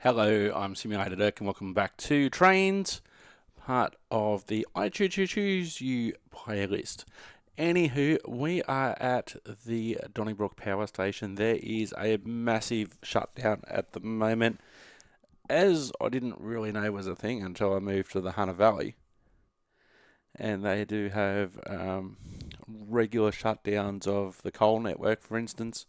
Hello, I'm Simulator Dirk and welcome back to Trainz, part of the I Choose You playlist. Anywho, we are at the Donnybrook power station. There is a massive shutdown at the moment, as I didn't really know was a thing until I moved to the Hunter Valley. And they do have regular shutdowns of the coal network, for instance,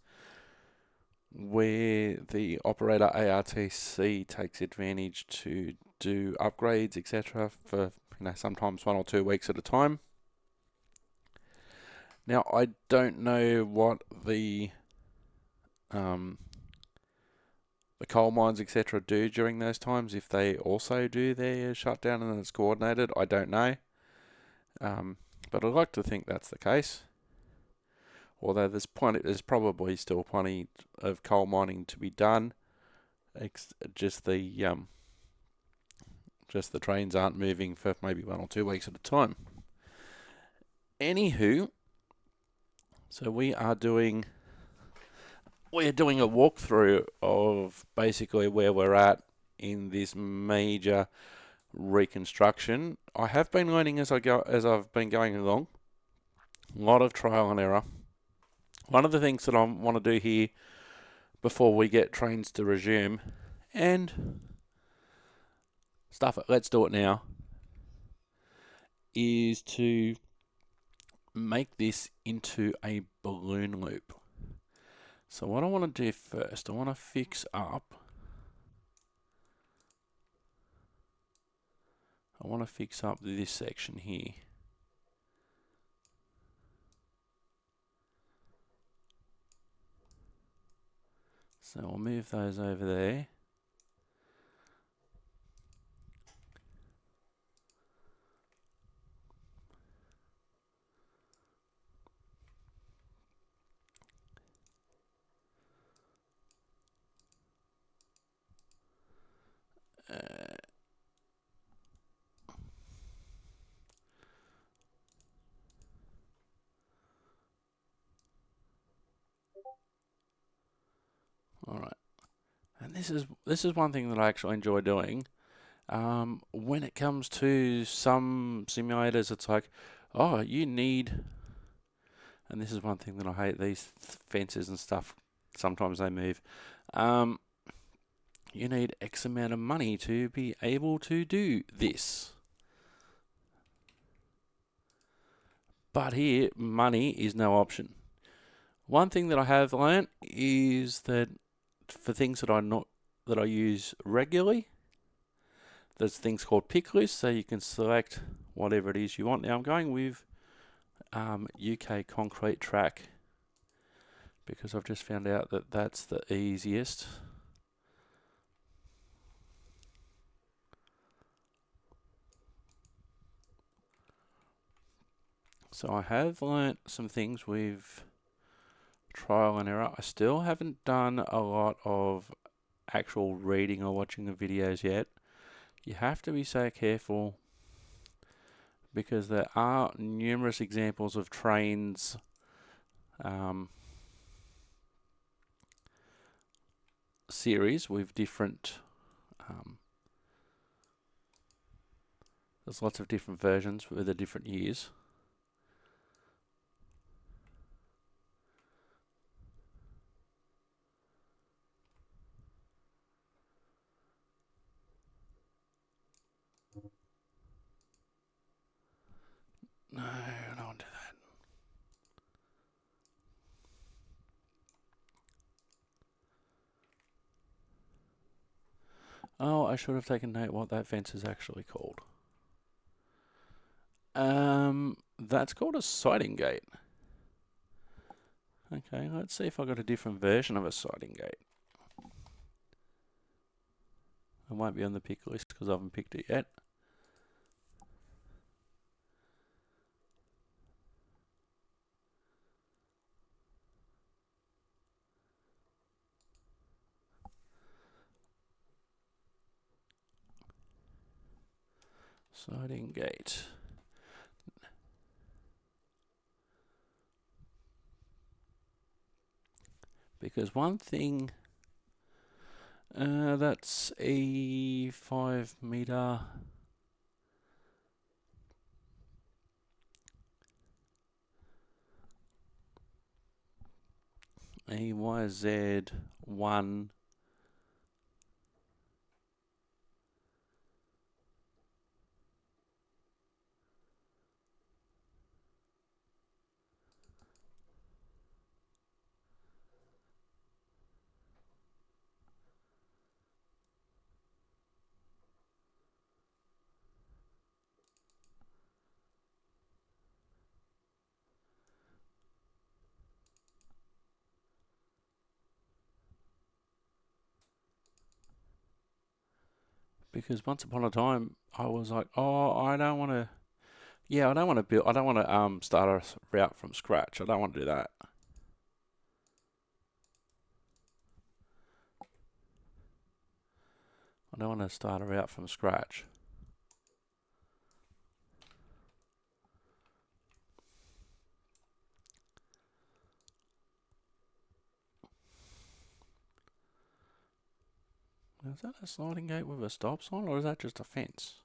where the operator ARTC takes advantage to do upgrades, etc., for sometimes 1 or 2 weeks at a time. Now, I don't know what the coal mines, etc., do during those times. If they also do their shutdown and it's coordinated, I don't know. But I'd like to think that's the case. Although there's probably still plenty of coal mining to be done. Just the trains aren't moving for maybe 1 or 2 weeks at a time. Anywho, so we're doing a walkthrough of basically where we're at in this major reconstruction. I have been learning as I've been going along. A lot of trial and error. One of the things that I want to do here before we get Trainz to resume, and stuff it, let's do it now, is to make this into a balloon loop. So what I want to do first, I want to fix up this section here. So I'll move those over there. All right, and this is one thing that I actually enjoy doing. When it comes to some simulators, it's like, oh, you need, and this is one thing that I hate, these fences and stuff, sometimes they move. You need X amount of money to be able to do this. But here, money is no option. One thing that I have learnt is that for things that I use regularly, there's things called pick lists, so you can select whatever it is you want. Now I'm going with UK concrete track because I've just found out that that's the easiest. So I have learnt some things with trial and error. I still haven't done a lot of actual reading or watching the videos yet. You have to be so careful because there are numerous examples of Trainz series with different there's lots of different versions with the different years. No, I don't want to do that. Oh, I should have taken note what that fence is actually called. That's called a siding gate. Okay, let's see if I got a different version of a siding gate. I won't be on the pick list because I haven't picked it yet. Siding gate. Because one thing That's a 5 meter. AYZ1. Because once upon a time, I was like, oh, I don't want to. Yeah, I don't want to build. I don't want to start a route from scratch. I don't want to do that. I don't want to start a route from scratch. Is that a sliding gate with a stop sign, or is that just a fence?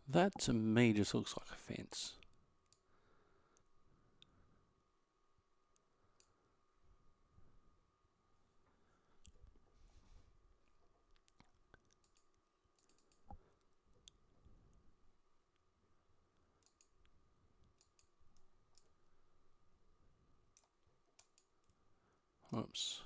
That to me just looks like a fence. Oops.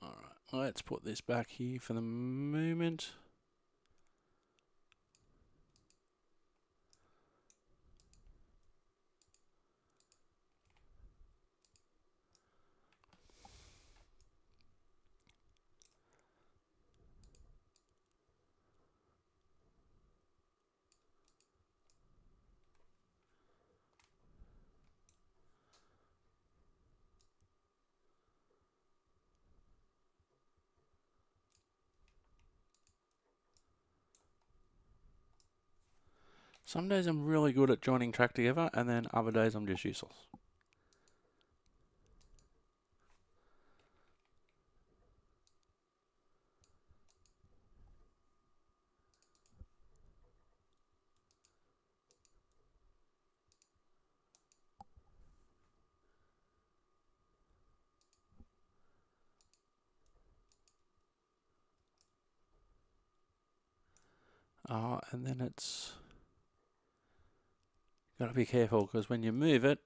Alright, let's put this back here for the moment. Some days I'm really good at joining track together, and then other days I'm just useless. And then it's got to be careful because when you move it,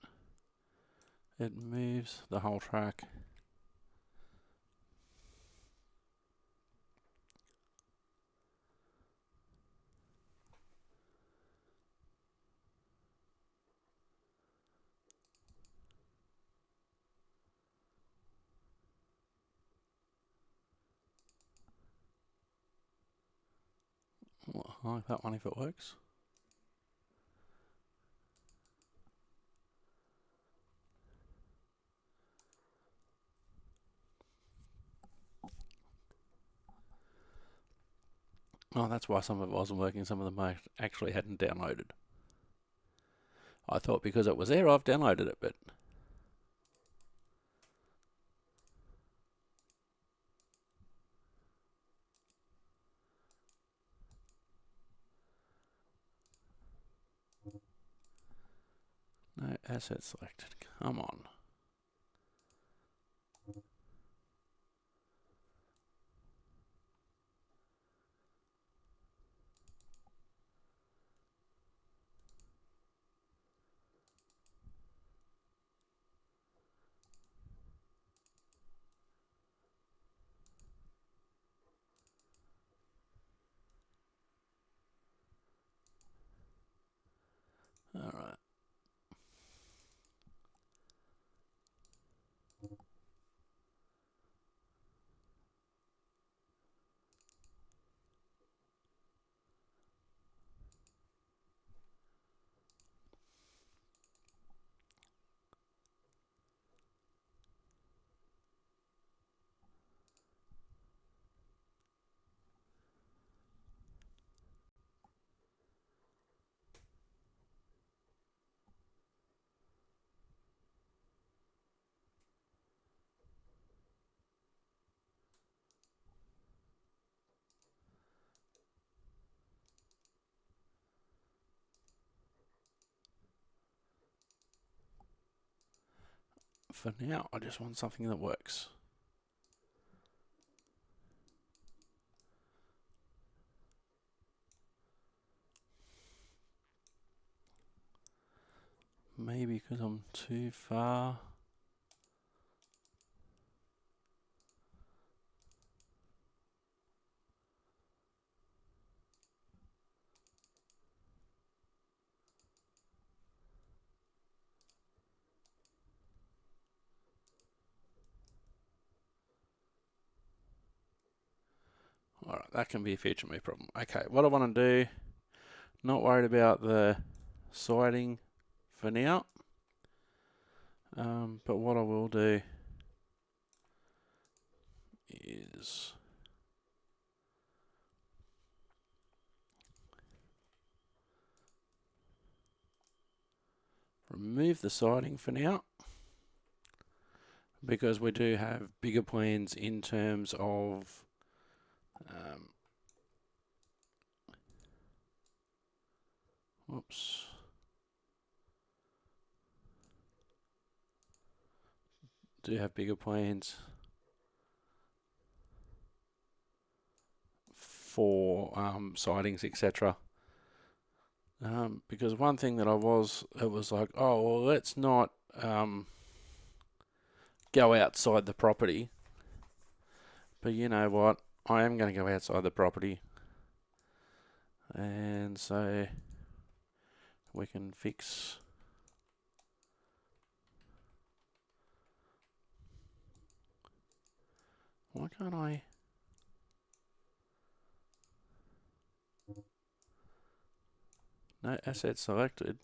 it moves the whole track. Well, I like that one if it works. Oh, that's why some of it wasn't working. Some of them I actually hadn't downloaded. I thought because it was there, I've downloaded it, but no asset selected. Come on. All right. For now, I just want something that works. Maybe because I'm too far. Alright, that can be a future me problem. Okay, what I want to do, not worried about the siding for now. But what I will do is remove the siding for now, because we do have bigger plans in terms of whoops. Do have bigger plans for sidings, etc. Because one thing that it was like, oh, well, let's not go outside the property. But you know what? I am going to go outside the property. And so we can fix. Why can't I? No asset selected.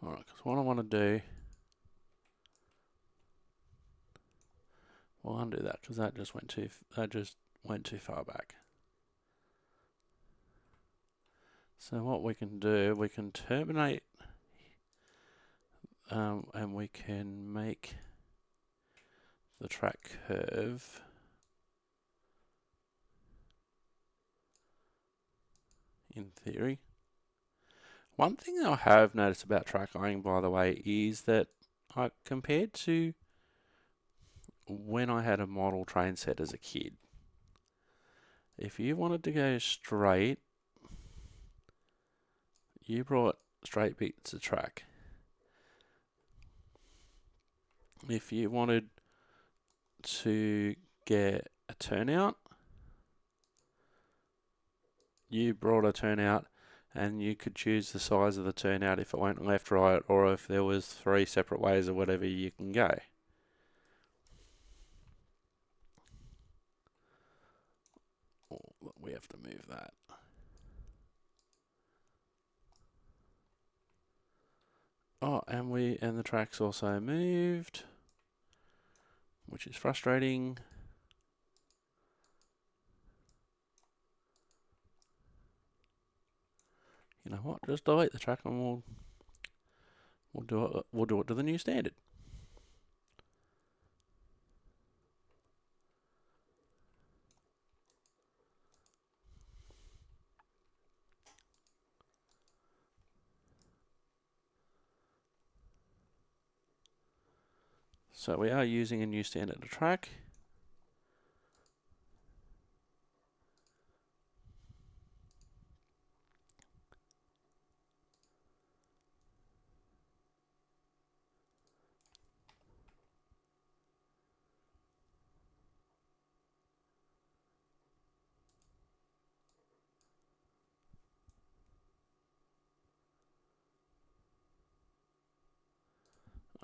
Alright, because what I want to do, we'll undo that because that just went too far back. So what we can do, we can terminate and we can make the track curve in theory. One thing I have noticed about track eyeing, by the way, is that compared to when I had a model train set as a kid, if you wanted to go straight, you brought straight bits of track. If you wanted to get a turnout, you brought a turnout and you could choose the size of the turnout if it went left, right, or if there was 3 separate ways or whatever you can go. Oh, we have to move that. Oh, and the track's also moved, which is frustrating. You know what? Just delete the track and we'll do it to the new standard. So we are using a new standard track.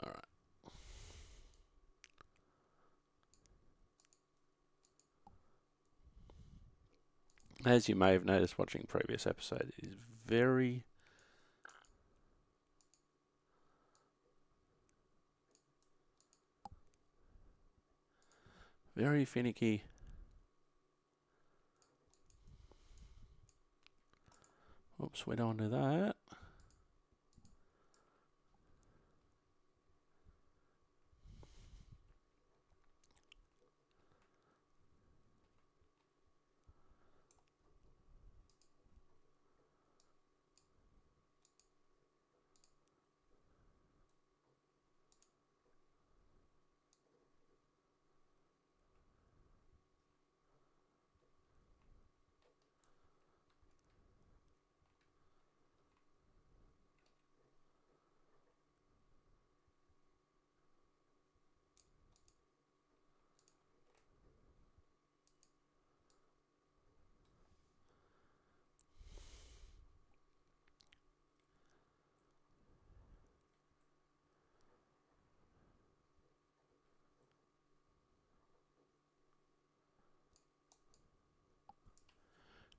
All right. As you may have noticed watching previous episodes, it is very finicky. Oops, we don't want to do that.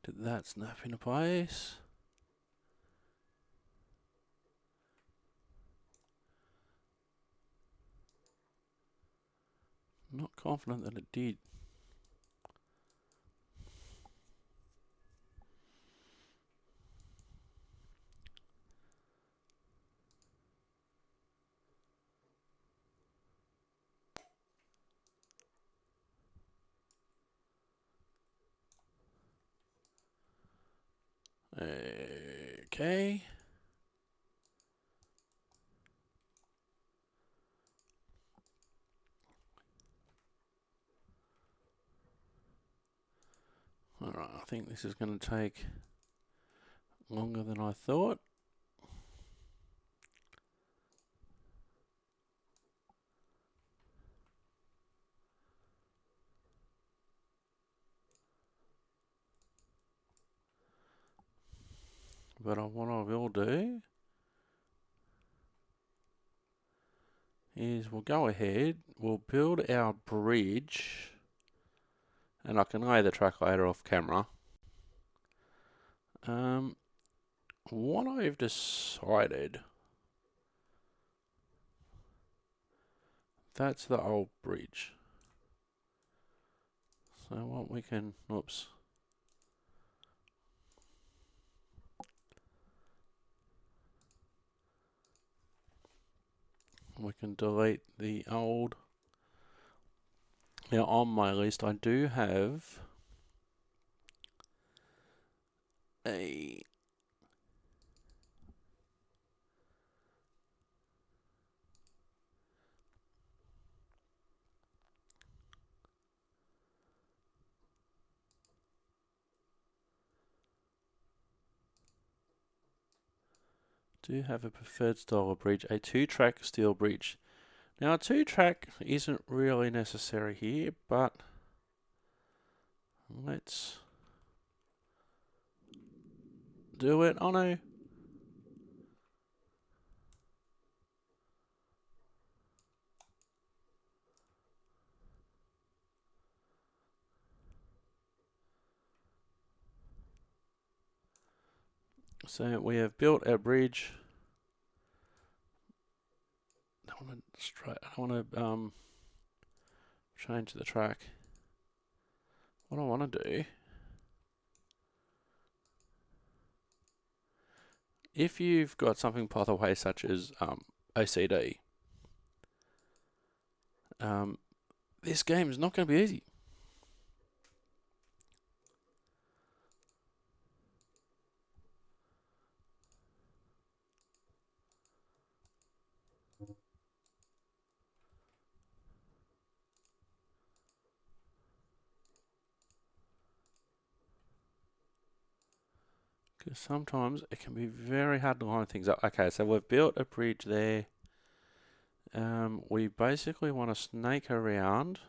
Did that snap into place? Not confident that it did. Okay. Alright, I think this is going to take longer than I thought. But what I will do is we'll go ahead, we'll build our bridge, and I can lay the track later off camera. What I've decided, that's the old bridge. So what we can, oops. We can delete the old. Now on my list I do have a preferred style of bridge, a 2-track steel bridge. Now a 2-track isn't really necessary here, but let's do it. Oh no. So we have built our bridge. I want to change the track. What I want to do, if you've got something by the way such as OCD, this game is not going to be easy. Because sometimes it can be very hard to line things up. Okay, so we've built a bridge there. We basically want to snake around.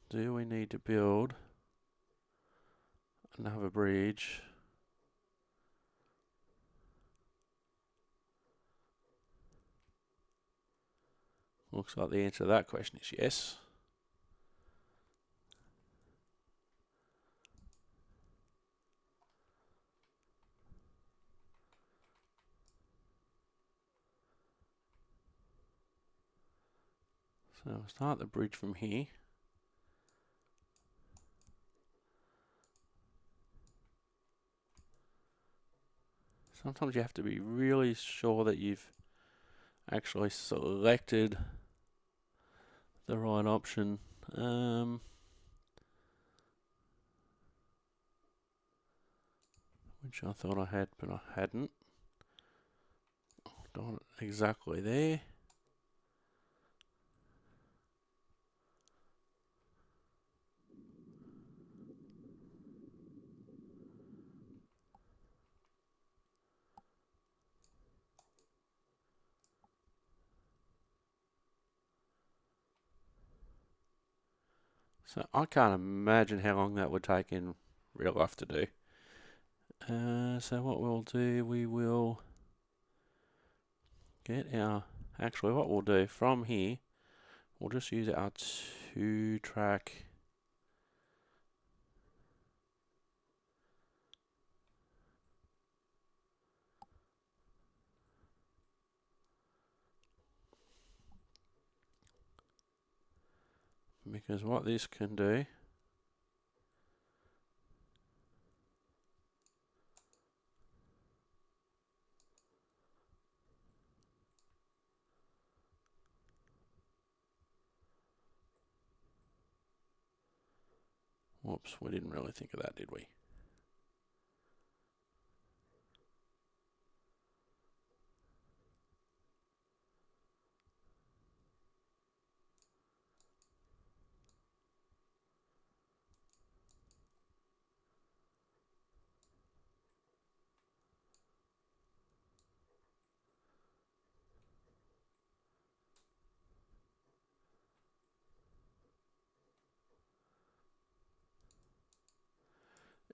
Do we need to build another bridge? Looks like the answer to that question is yes. So we'll start the bridge from here. Sometimes you have to be really sure that you've actually selected the right option. Which I thought I had, but I hadn't. Not exactly there. So I can't imagine how long that would take in real life to do. So what we'll do, we will get our, actually what we'll do from here, we'll just use our 2-track because what this can do, whoops, we didn't really think of that, did we?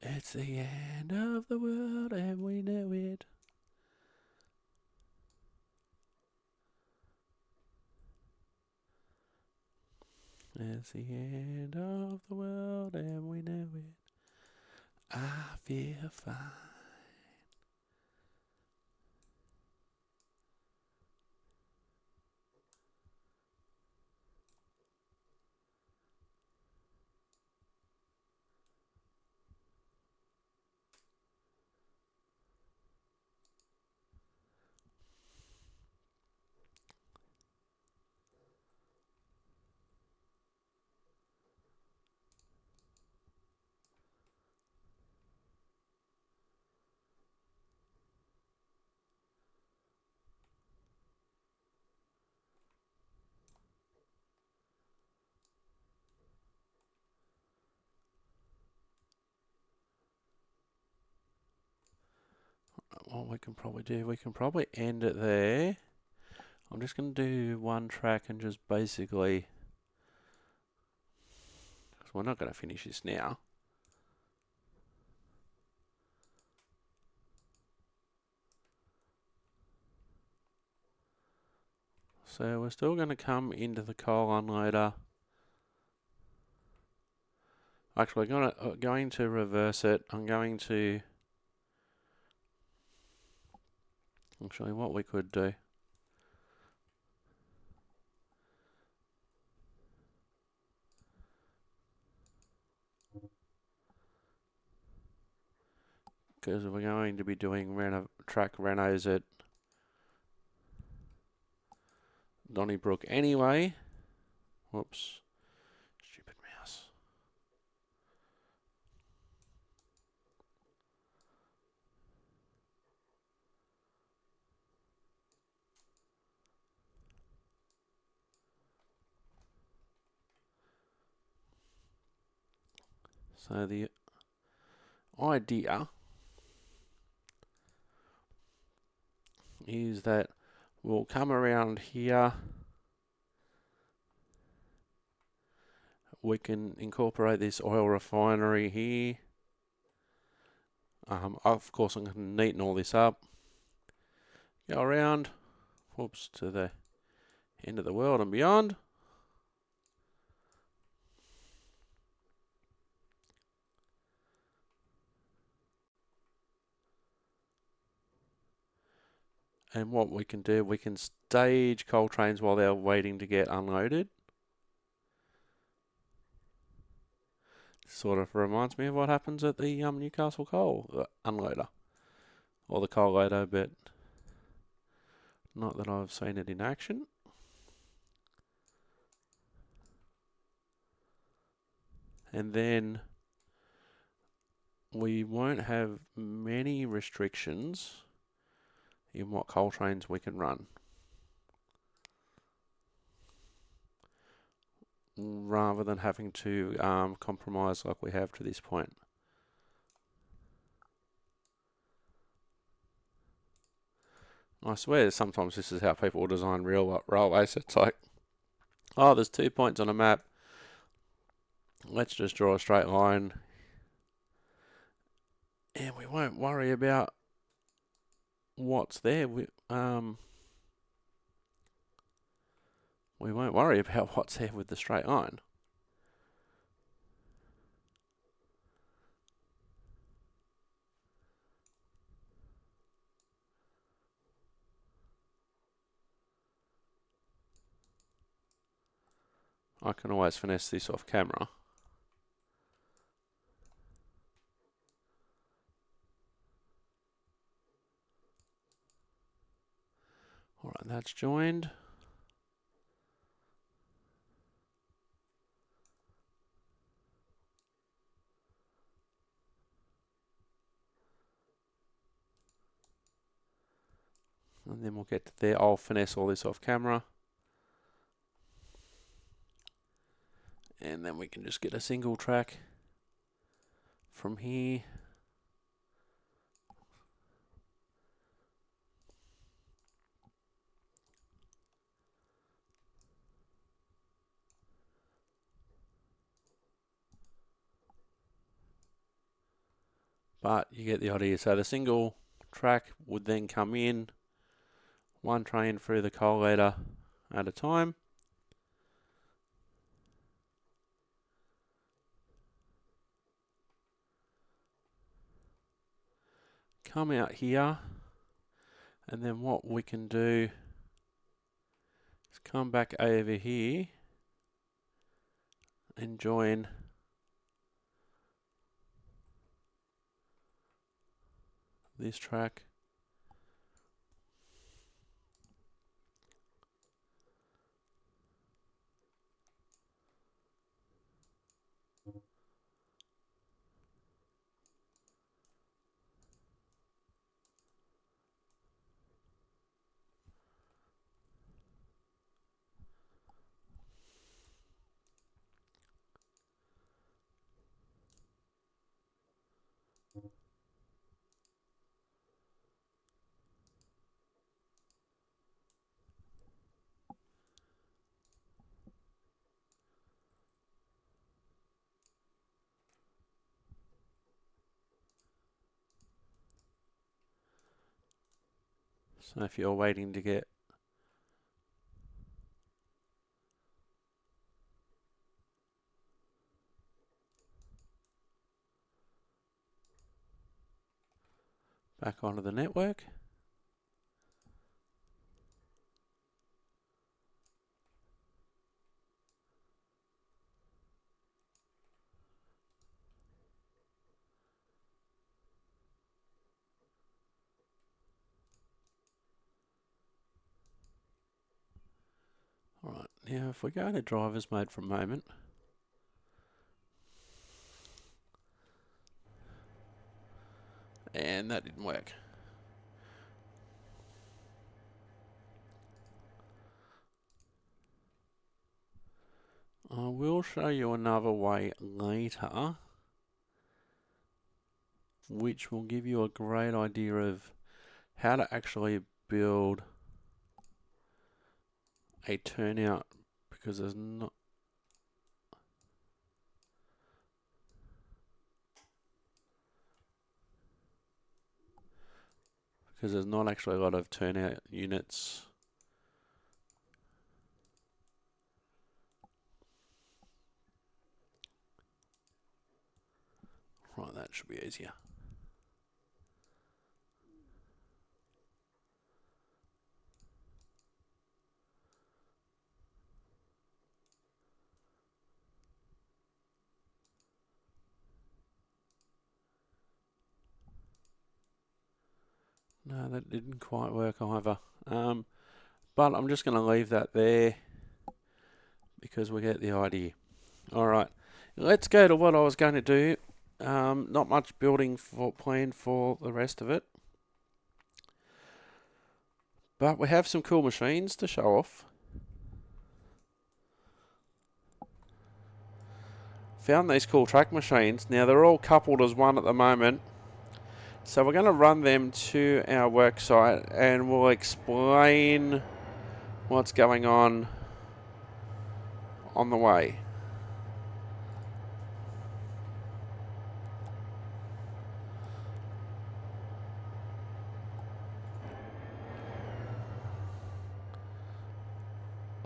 It's the end of the world and we know it. It's the end of the world and we know it. I feel fine. what we can probably do, we can probably end it there. I'm just going to do one track and just basically, because we're not going to finish this now. So we're still going to come into the coal unloader. Actually, I'm going to reverse it. I'm going to... Actually, what we could do... Because we're going to be doing track renos at Donnybrook anyway. Whoops. Stupid mouse. So the idea is that we'll come around here. We can incorporate this oil refinery here. Of course, I'm going to neaten all this up. Go around, whoops, to the end of the world and beyond. And what we can do, we can stage coal trains while they're waiting to get unloaded. Sort of reminds me of what happens at the Newcastle coal unloader. Or the coal loader, but not that I've seen it in action. And then we won't have many restrictions in what coal trains we can run, rather than having to compromise like we have to this point. I swear sometimes this is how people design real railways. It's like, oh, there's 2 points on a map. Let's just draw a straight line. And we won't worry about what's there. We won't worry about what's there with the straight line. I can always finesse this off camera. Alright, that's joined. And then we'll get to there. I'll finesse all this off camera. And then we can just get a single track from here. But you get the idea. So the single track would then come in, one train through the coal loader at a time. Come out here, and then what we can do is come back over here and join this track. So if you're waiting to get back onto the network, alright, now if we go to driver's mode for a moment, and that didn't work. I will show you another way later, which will give you a great idea of how to actually build a turnout, because there's not actually a lot of turnout units. Right, that should be easier. No, that didn't quite work either. But I'm just going to leave that there because we get the idea. Alright, let's go to what I was going to do. Not much building planned for the rest of it. But we have some cool machines to show off. Found these cool track machines. Now they're all coupled as one at the moment. So we're going to run them to our work site and we'll explain what's going on the way.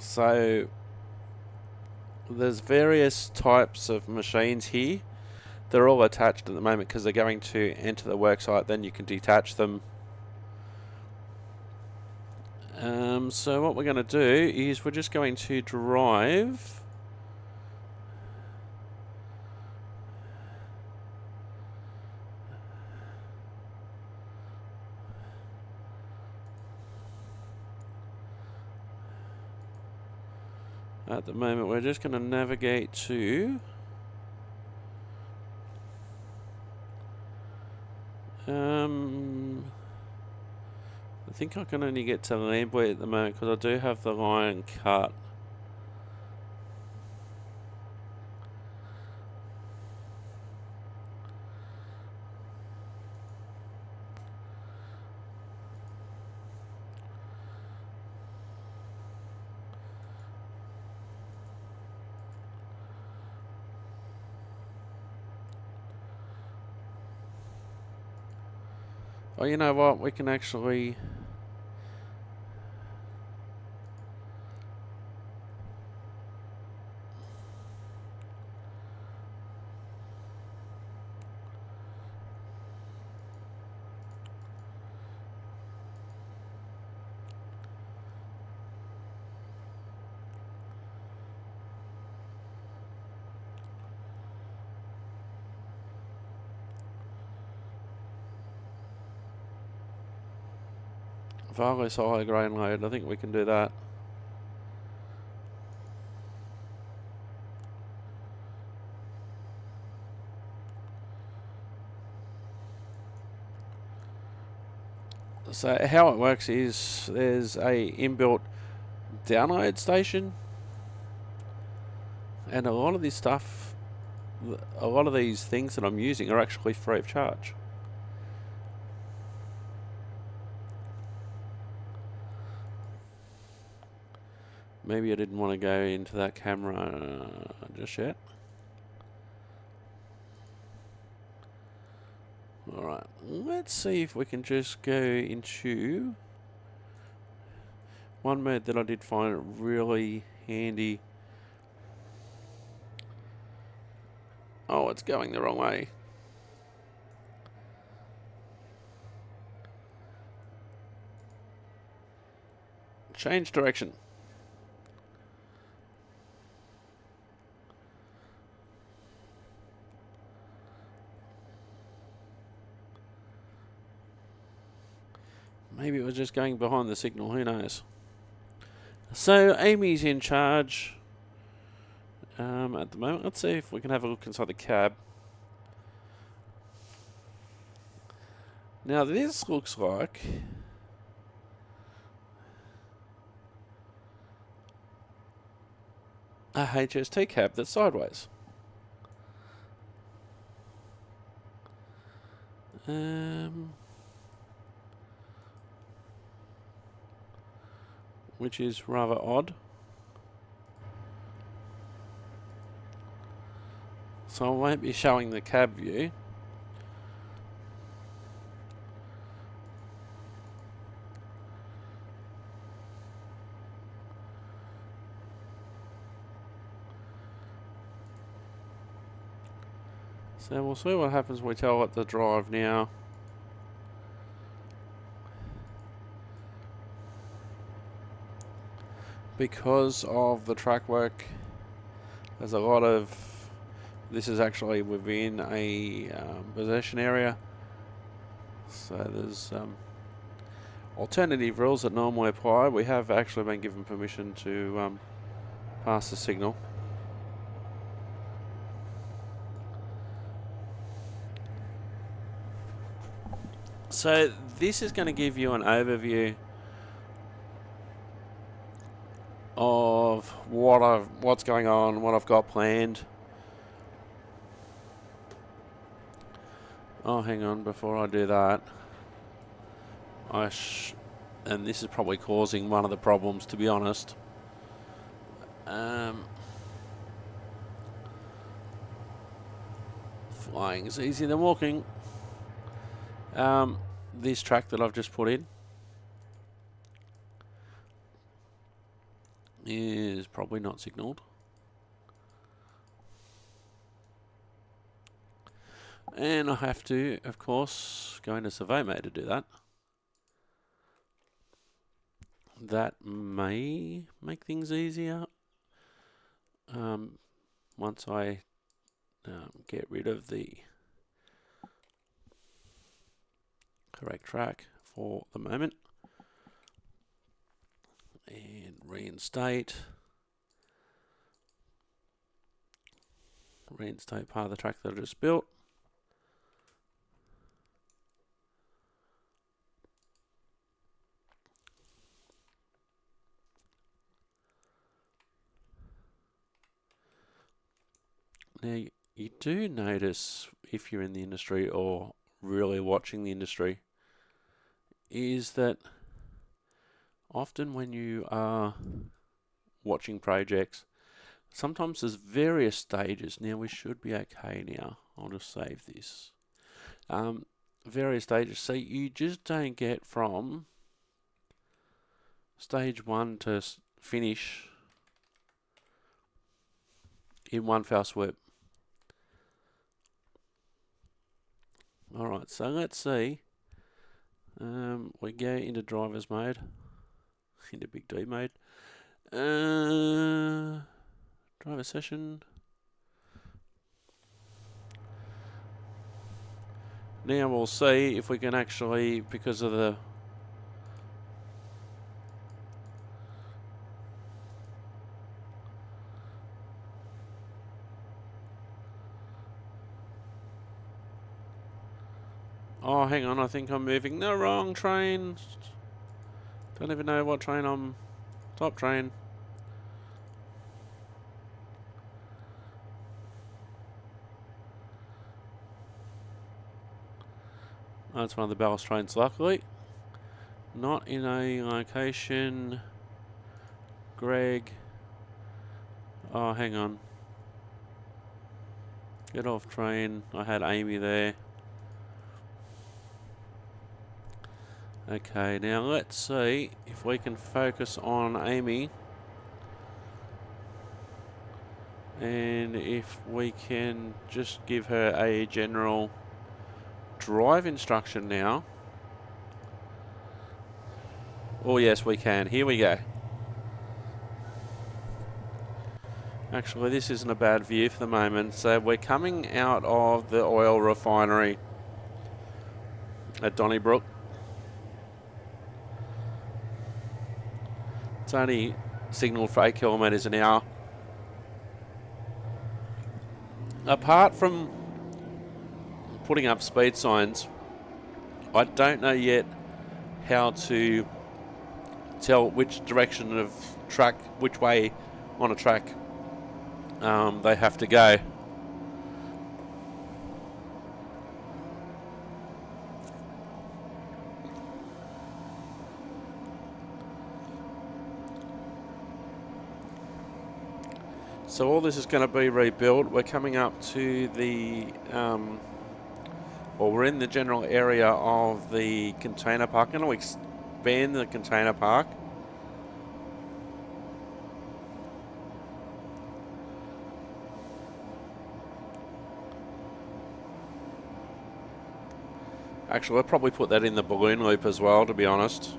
So there's various types of machines here. They're all attached at the moment because they're going to enter the worksite, then you can detach them. So what we're going to do is we're just going to drive at the moment. We're just going to navigate to I think I can only get to Lamboy at the moment because I do have the line cut. Oh, you know what? We can actually Varless high grain load. I think we can do that. So how it works is there's a inbuilt download station, and a lot of this stuff, a lot of these things that I'm using are actually free of charge. Maybe I didn't want to go into that camera just yet. Alright, let's see if we can just go into One mode that I did find really handy. Oh, it's going the wrong way. Change direction. Maybe it was just going behind the signal, who knows. So Amy's in charge at the moment. Let's see if we can have a look inside the cab. Now this looks like a HST cab that's sideways. Which is rather odd. So I won't be showing the cab view. So we'll see what happens when we tell it to drive now. Because of the track work, there's a lot of, this is actually within a possession area. So there's alternative rules that normally apply. We have actually been given permission to pass the signal. So this is going to give you an overview of what's going on, what I've got planned. Oh, hang on, before I do that, and this is probably causing one of the problems, to be honest. Flying is easier than walking. This track that I've just put in is probably not signalled. And I have to, of course, go into survey mode to do that. That may make things easier once I get rid of the correct track for the moment. And reinstate part of the track that I just built. Now you do notice, if you're in the industry or really watching the industry, is that often when you are watching projects, sometimes there's various stages. Now we should be okay now. I'll just save this. Various stages. So you just don't get from stage 1 to finish in one fell swoop. Alright, so let's see. We go into driver's mode, into big D mode. Driver session. Now we'll see if we can actually, because of the oh, hang on, I think I'm moving the wrong train. Don't even know what train I'm... Top train. Oh, it's one of the ballast trains, luckily. Not in a location. Greg. Oh, hang on. Get off train. I had Amy there. Okay, now let's see if we can focus on Amy. And if we can just give her a general drive instruction now. Oh yes, we can. Here we go. Actually, this isn't a bad view for the moment. So we're coming out of the oil refinery at Donnybrook. It's only signalled for 8 kilometres an hour. Apart from putting up speed signs, I don't know yet how to tell which direction of track, which way on a track they have to go. So all this is going to be rebuilt. We're coming up to the, we're in the general area of the container park. I'm going to expand the container park. Actually, I'll probably put that in the balloon loop as well, to be honest.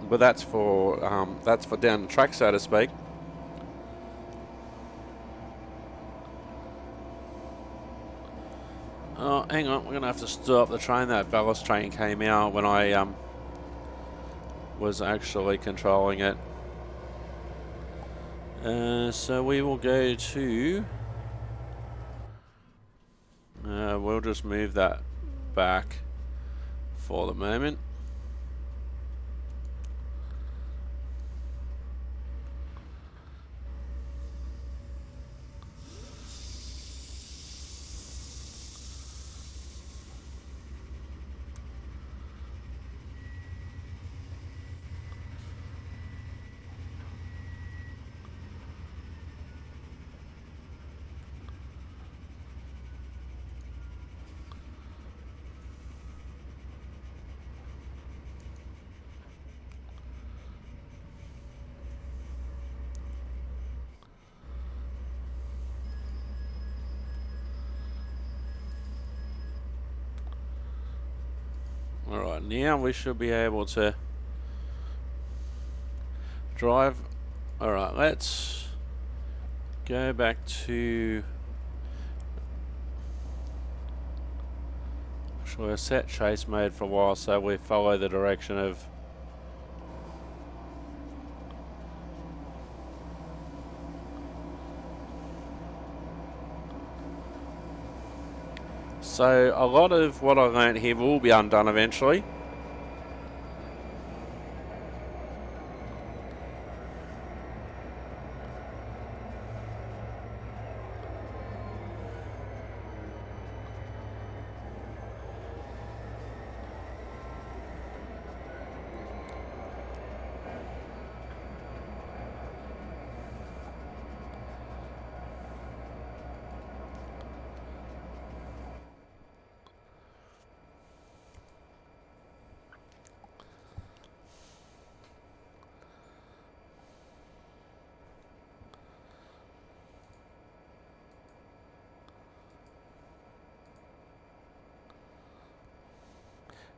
But that's for down the track, so to speak. Oh, hang on, we're going to have to stop the train. That ballast train came out when I was actually controlling it. So we will go to... we'll just move that back for the moment. Alright, now we should be able to drive. Alright, let's go back to... Actually, I set chase mode for a while, so we follow the direction of... So a lot of what I learnt here will be undone eventually.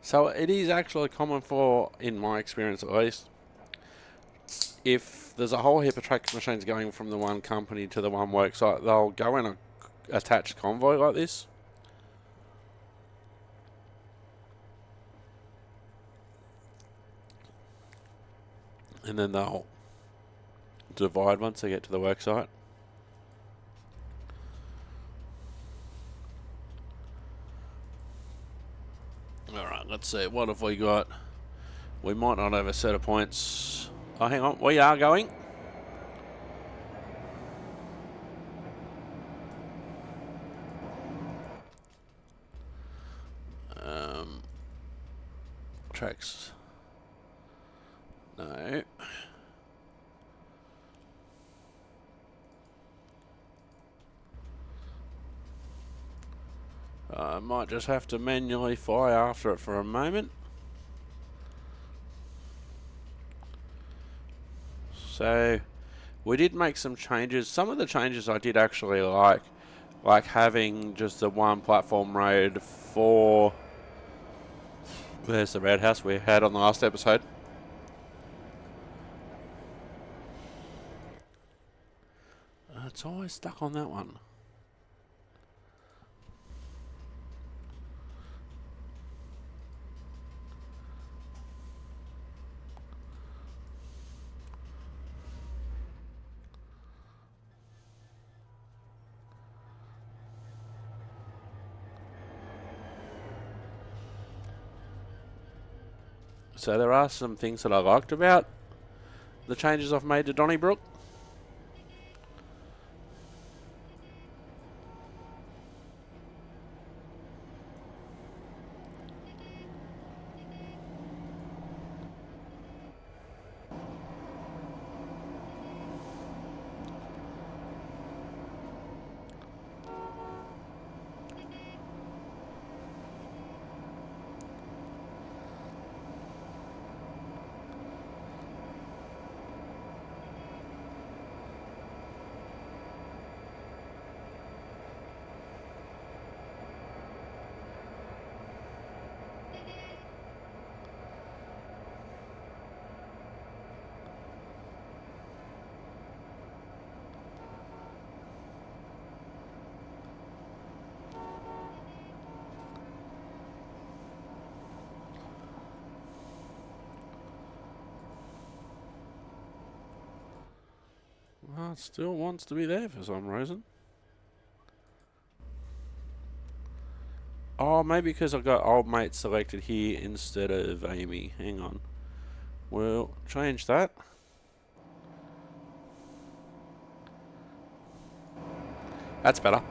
So it is actually common for, in my experience at least, if there's a whole heap of track machines going from the one company to the one worksite, they'll go in a attached convoy like this. And then they'll divide once they get to the worksite. Alright, let's see. What have we got? We might not have a set of points. Oh, hang on. We are going. tracks. No. I might just have to manually fly after it for a moment. So we did make some changes. Some of the changes I did actually like having just the one platform road for... There's the roadhouse we had on the last episode. It's always stuck on that one. So there are some things that I liked about the changes I've made to Donnybrook. Well, it still wants to be there for some reason. Oh, maybe because I got old mate selected here instead of Amy. Hang on. We'll change that. That's better.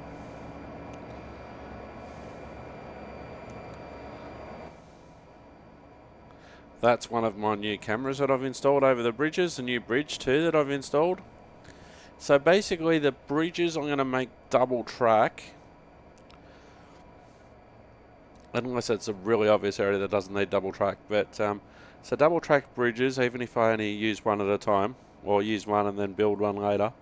That's one of my new cameras that I've installed over the bridges. The new bridge too that I've installed. So basically the bridges I'm going to make double track. Unless it's a really obvious area that doesn't need double track. But so double track bridges, even if I only use one at a time. Or use one and then build one later.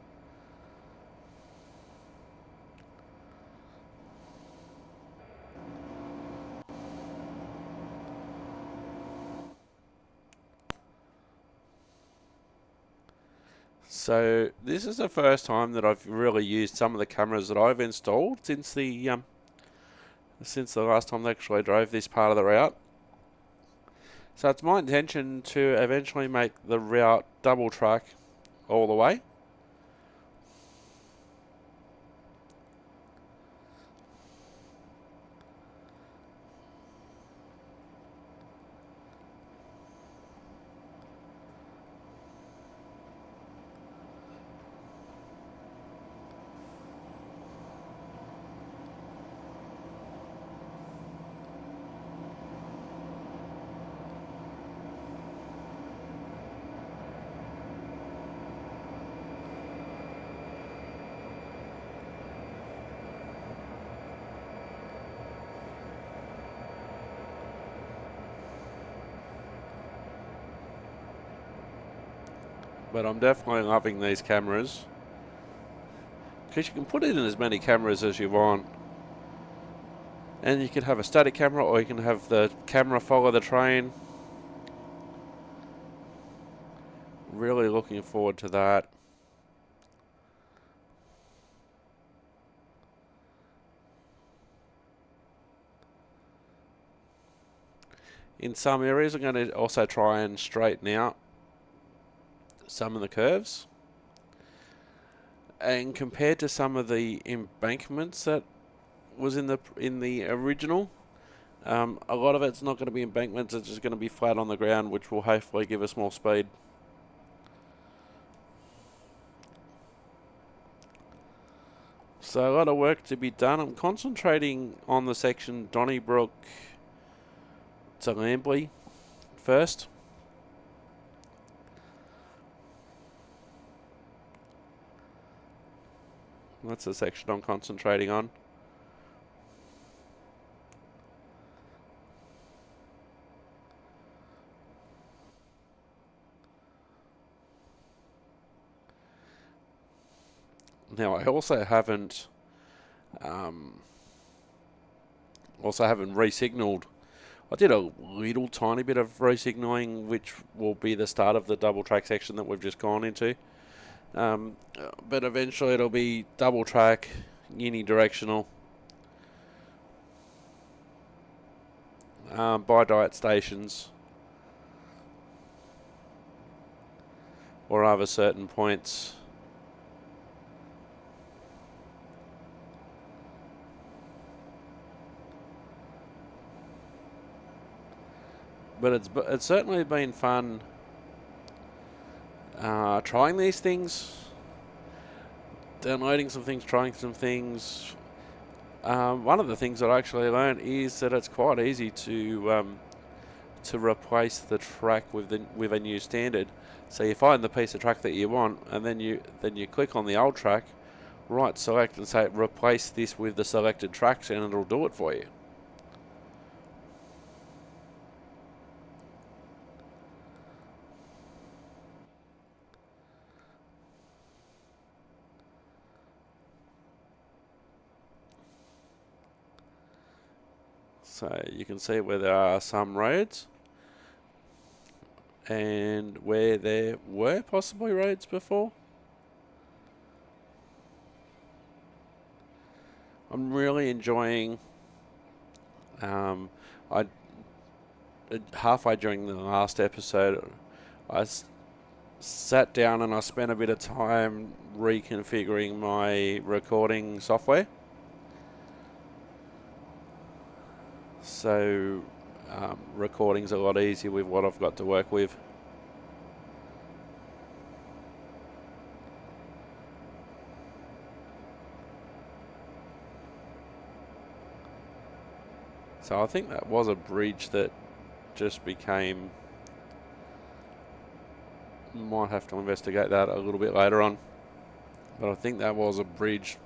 So this is the first time that I've really used some of the cameras that I've installed since the last time I actually drove this part of the route. So it's my intention to eventually make the route double track all the way. But I'm definitely loving these cameras. Because you can put it in as many cameras as you want. And you can have a static camera or you can have the camera follow the train. Really looking forward to that. In some areas I'm going to also try and straighten out some of the curves, and compared to some of the embankments that was in the original, a lot of it's not going to be embankments, it's just going to be flat on the ground, which will hopefully give us more speed. So a lot of work to be done. I'm concentrating on the section Donnybrook to Lambley first. That's the section I'm concentrating on. Now I also haven't re-signaled. I did a little tiny bit of re-signaling, which will be the start of the double track section that we've just gone into. But eventually it'll be double track, unidirectional, bi-diet stations, or over certain points. But it's certainly been fun trying these things, downloading some things, trying some things. One of the things that I actually learned is that it's quite easy to replace the track with a new standard. So you find the piece of track that you want, and then you click on the old track, right select and say replace this with the selected tracks, and it'll do it for you. So you can see where there are some roads and where there were possibly roads before. I'm really enjoying I halfway during the last episode I sat down and I spent a bit of time reconfiguring my recording software. So recording's a lot easier with what I've got to work with. So I think that was a bridge that just became... Might have to investigate that a little bit later on. But I think that was a bridge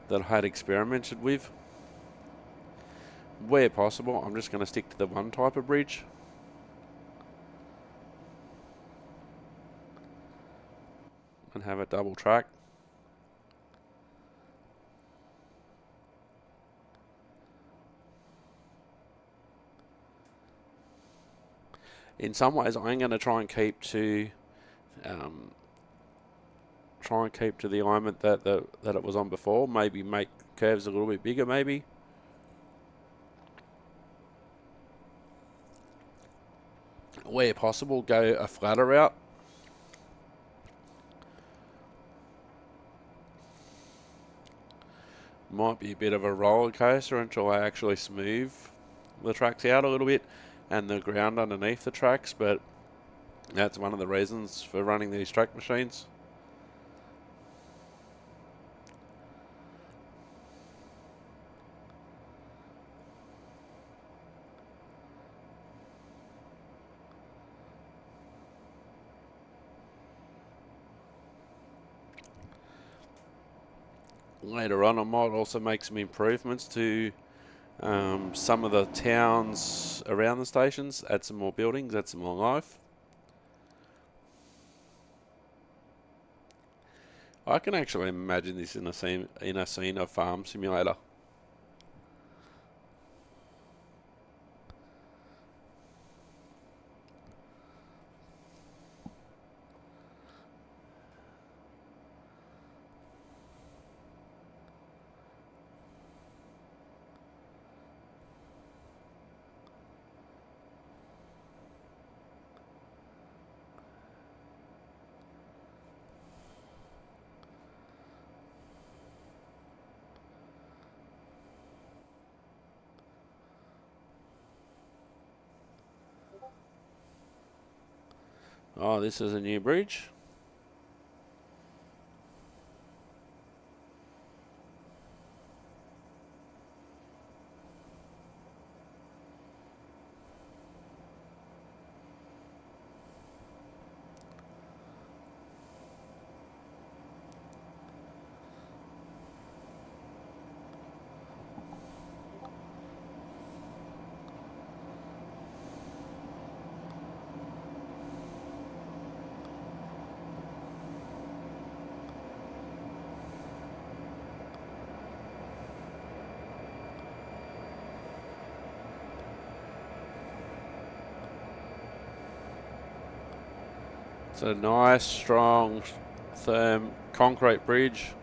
that I had experimented with. Where possible, I'm just going to stick to the one type of bridge. And have a double track. In some ways, I'm going to try and keep to the alignment that it was on before. Maybe make curves a little bit bigger, maybe. Where possible, go a flatter route. Might be a bit of a roller coaster until I actually smooth the tracks out a little bit and the ground underneath the tracks, but that's one of the reasons for running these track machines. Later on, I might also make some improvements to some of the towns around the stations, add some more buildings, add some more life. I can actually imagine this in a scene of Farm Simulator. Oh, this is a new bridge. It's a nice, strong, firm concrete bridge.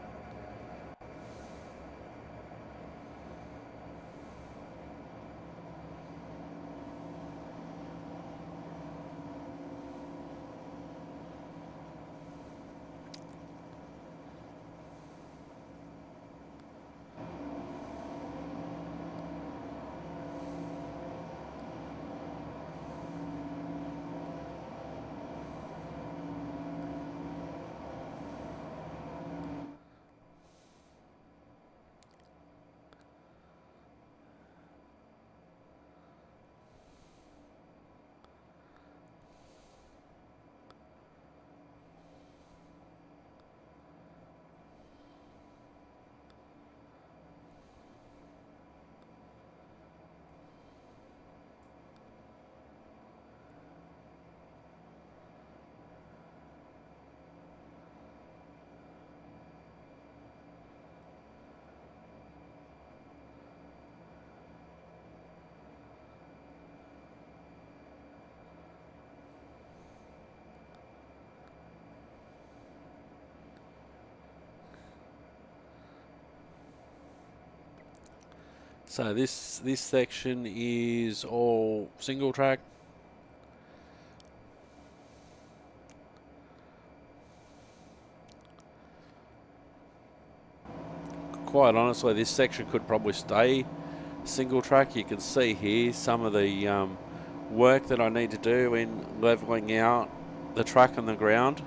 So this section is all single track. Quite honestly, this section could probably stay single track. You can see here some of the work that I need to do in leveling out the track on the ground.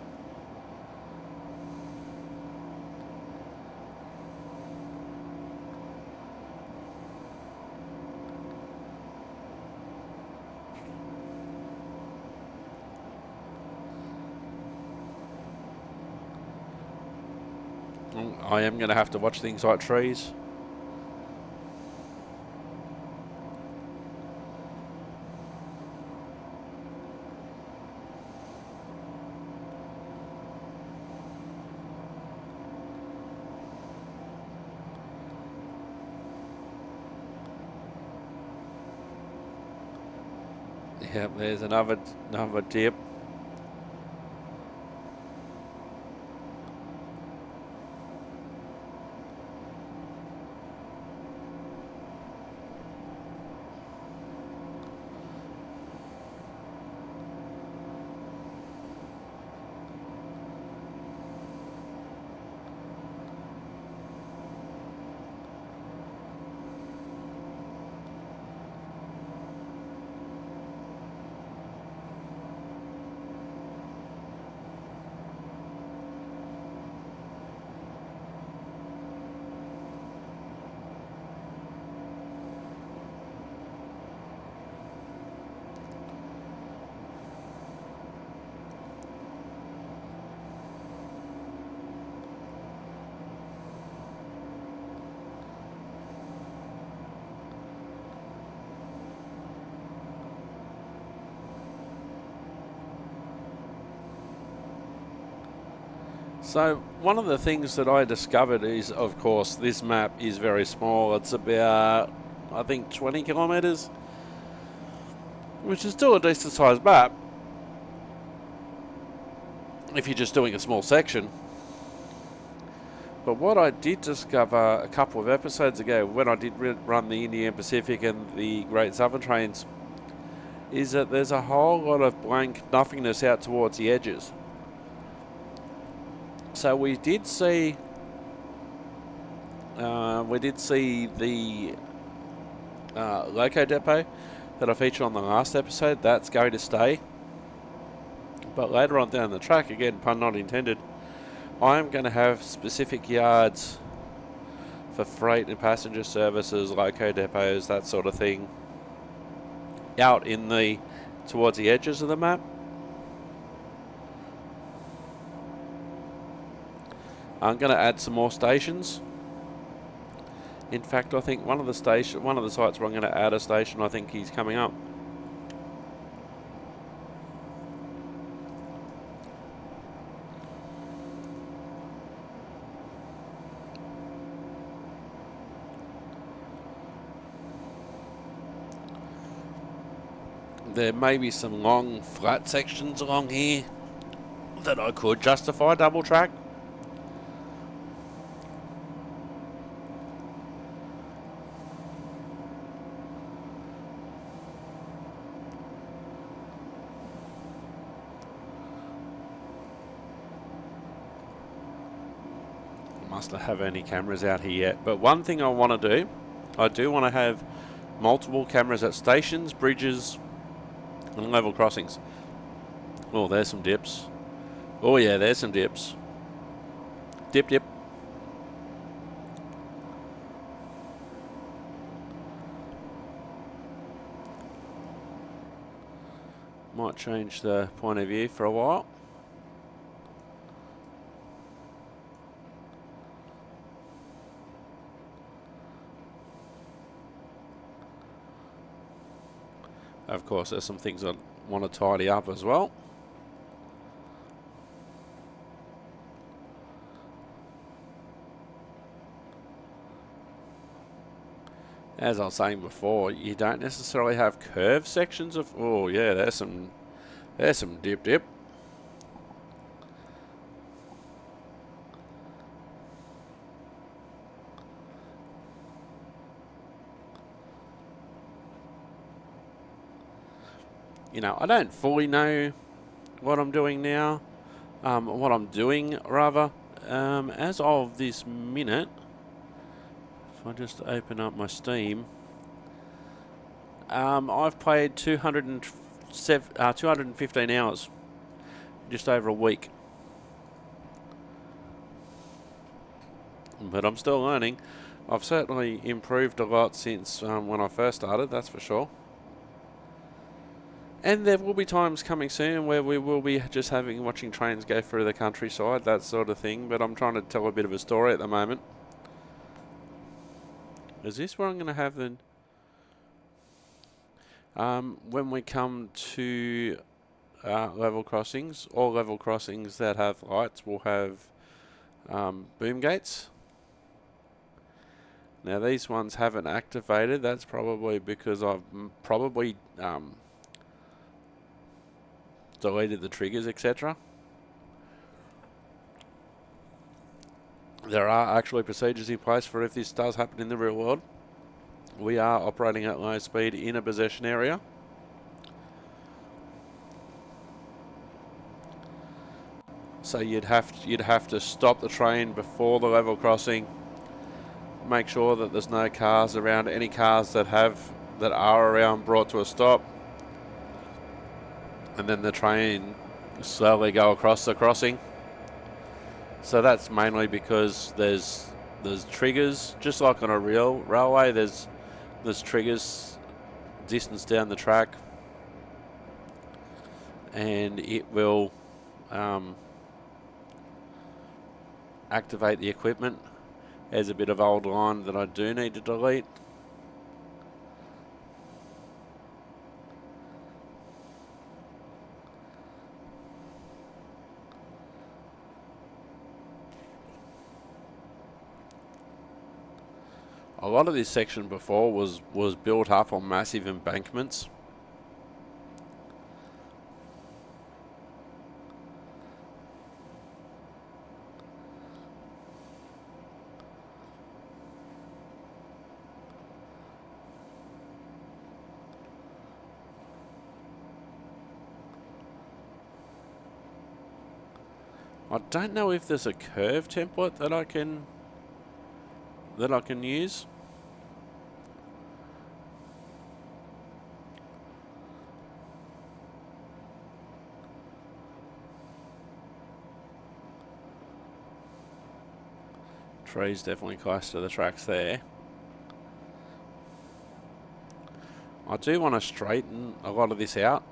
I am going to have to watch things like trees. Yep, there's another dip. So one of the things that I discovered is, of course, this map is very small. It's about, I think, 20 kilometres, which is still a decent sized map if you're just doing a small section. But what I did discover a couple of episodes ago when I did run the Indian Pacific and the Great Southern Trains is that there's a whole lot of blank nothingness out towards the edges. So we did see the loco depot that I featured on the last episode. That's going to stay. But later on down the track, again, pun not intended, I'm going to have specific yards for freight and passenger services, loco depots, that sort of thing, out in towards the edges of the map. I'm going to add some more stations. In fact, I think one of the sites where I'm going to add a station, I think he's coming up. There may be some long flat sections along here that I could justify double track. Must not have any cameras out here yet, but one thing I want to do, I do want to have multiple cameras at stations, bridges and level crossings. Oh, there's some dips. Oh yeah, there's some dips. Dip. Might change the point of view for a while. Of course, there's some things I want to tidy up as well. As I was saying before, you don't necessarily have curved sections of. Oh yeah, there's some dip. You know, I don't fully know what I'm doing now. What I'm doing, rather. As of this minute, if I just open up my Steam, I've played 215 hours, just over a week. But I'm still learning. I've certainly improved a lot since when I first started, that's for sure. And there will be times coming soon where we will be just watching trains go through the countryside, that sort of thing. But I'm trying to tell a bit of a story at the moment. Is this where I'm going to have the... when we come to level crossings, all level crossings that have lights will have boom gates. Now these ones haven't activated. That's probably because I've probably... deleted the triggers, etc. There are actually procedures in place for if this does happen in the real world. We are operating at low speed in a possession area. So you'd have to stop the train before the level crossing. Make sure that there's no cars around. Any cars that are around brought to a stop. And then the train slowly go across the crossing. So that's mainly because there's triggers, just like on a real railway. There's triggers distance down the track, and it will activate the equipment. There's a bit of old line that I do need to delete. A lot of this section before was built up on massive embankments. I don't know if there's a curve template that I can use. Trees definitely close to the tracks there. I do want to straighten a lot of this out.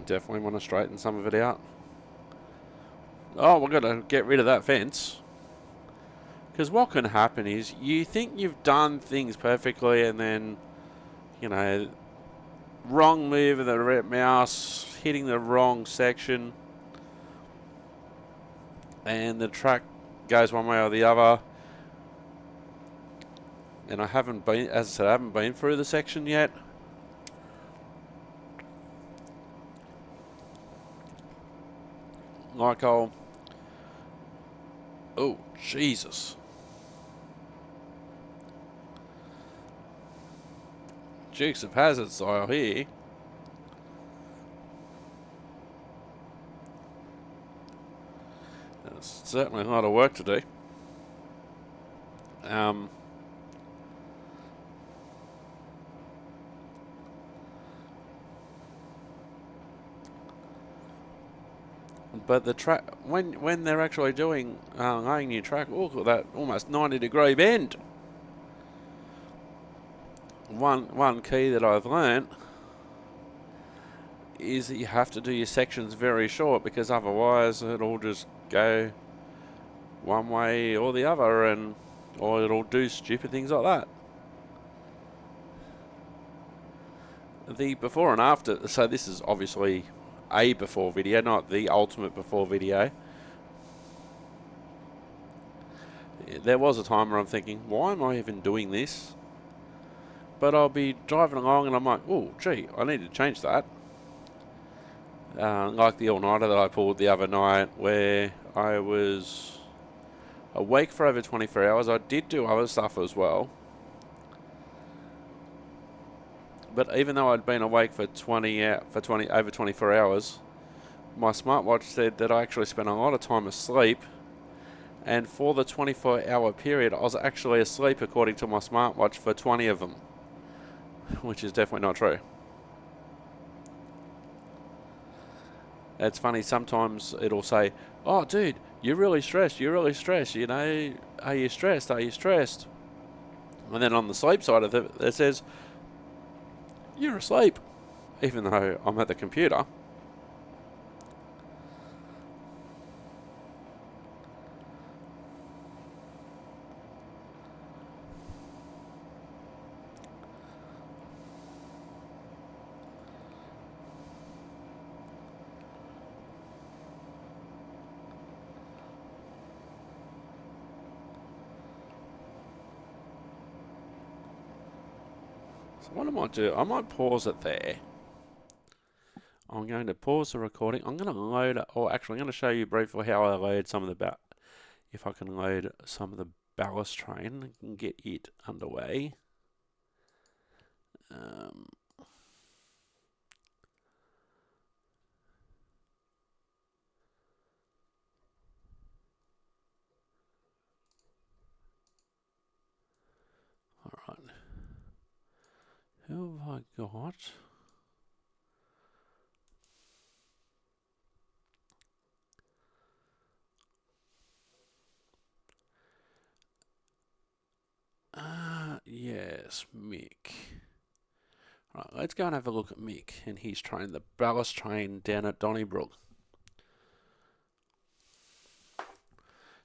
Definitely want to straighten some of it out. Oh, we're going to get rid of that fence. Because what can happen is you think you've done things perfectly, and then, you know, wrong move of the mouse, hitting the wrong section, and the track goes one way or the other. And I haven't been, as I said, I haven't been through the section yet. Like oh, Jesus. Dukes of Hazzard style here. There's certainly a lot of work to do. But the track, when they're actually doing laying new track, look at that almost 90-degree bend. One key that I've learnt is that you have to do your sections very short, because otherwise it'll just go one way or the other, or it'll do stupid things like that. The before and after, so this is obviously a before video, not the ultimate before video. There was a time where I'm thinking, why am I even doing this? But I'll be driving along and I'm like, oh, gee, I need to change that. Like the all-nighter that I pulled the other night, where I was awake for over 24 hours. I did do other stuff as well. But even though I'd been awake for over 24 hours, my smartwatch said that I actually spent a lot of time asleep. And for the 24-hour period, I was actually asleep, according to my smartwatch, for 20 of them. Which is definitely not true. It's funny, sometimes it'll say, oh, dude, you're really stressed, you know, are you stressed? And then on the sleep side of it says, you're asleep, even though I'm at the computer. So what I might do, I might pause it there. I'm going to pause the recording. I'm going to load, or actually I'm going to show you briefly how I load some of the, if I can load some of the ballast train and get it underway. Alright. Who have I got? Yes, Mick. Right, let's go and have a look at Mick and his train, the ballast train down at Donnybrook.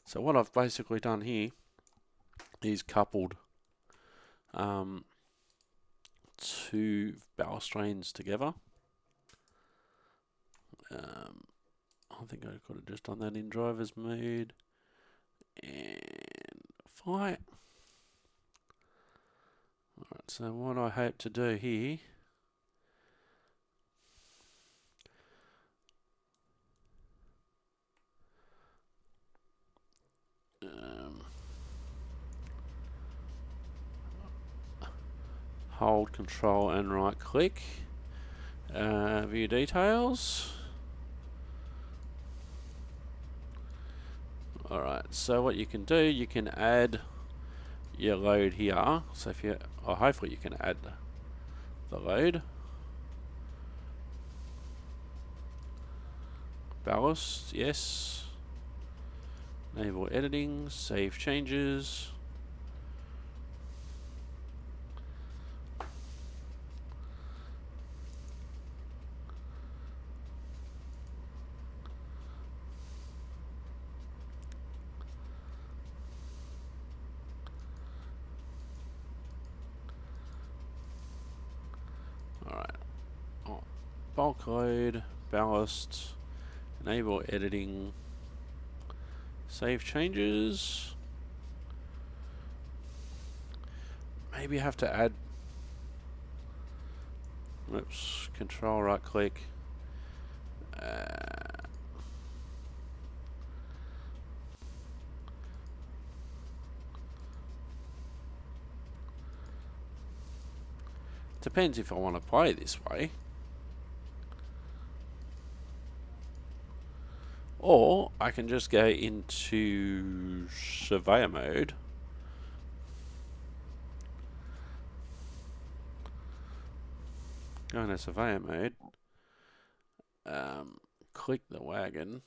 So what I've basically done here is coupled two ballast trains together. I think I could have just done that in driver's mode and fly. Alright, so what I hope to do here hold control and right click, view details. Alright, so what you can do, you can add your load here. So if you, or hopefully you can add the load. Ballast, yes. Enable editing, save changes. Alright. Oh, bulk load, ballast, enable editing, save changes. Maybe I have to add. Oops, control right click. Depends if I want to play this way. Or I can just go into surveyor mode. Go into surveyor mode. Click the wagon.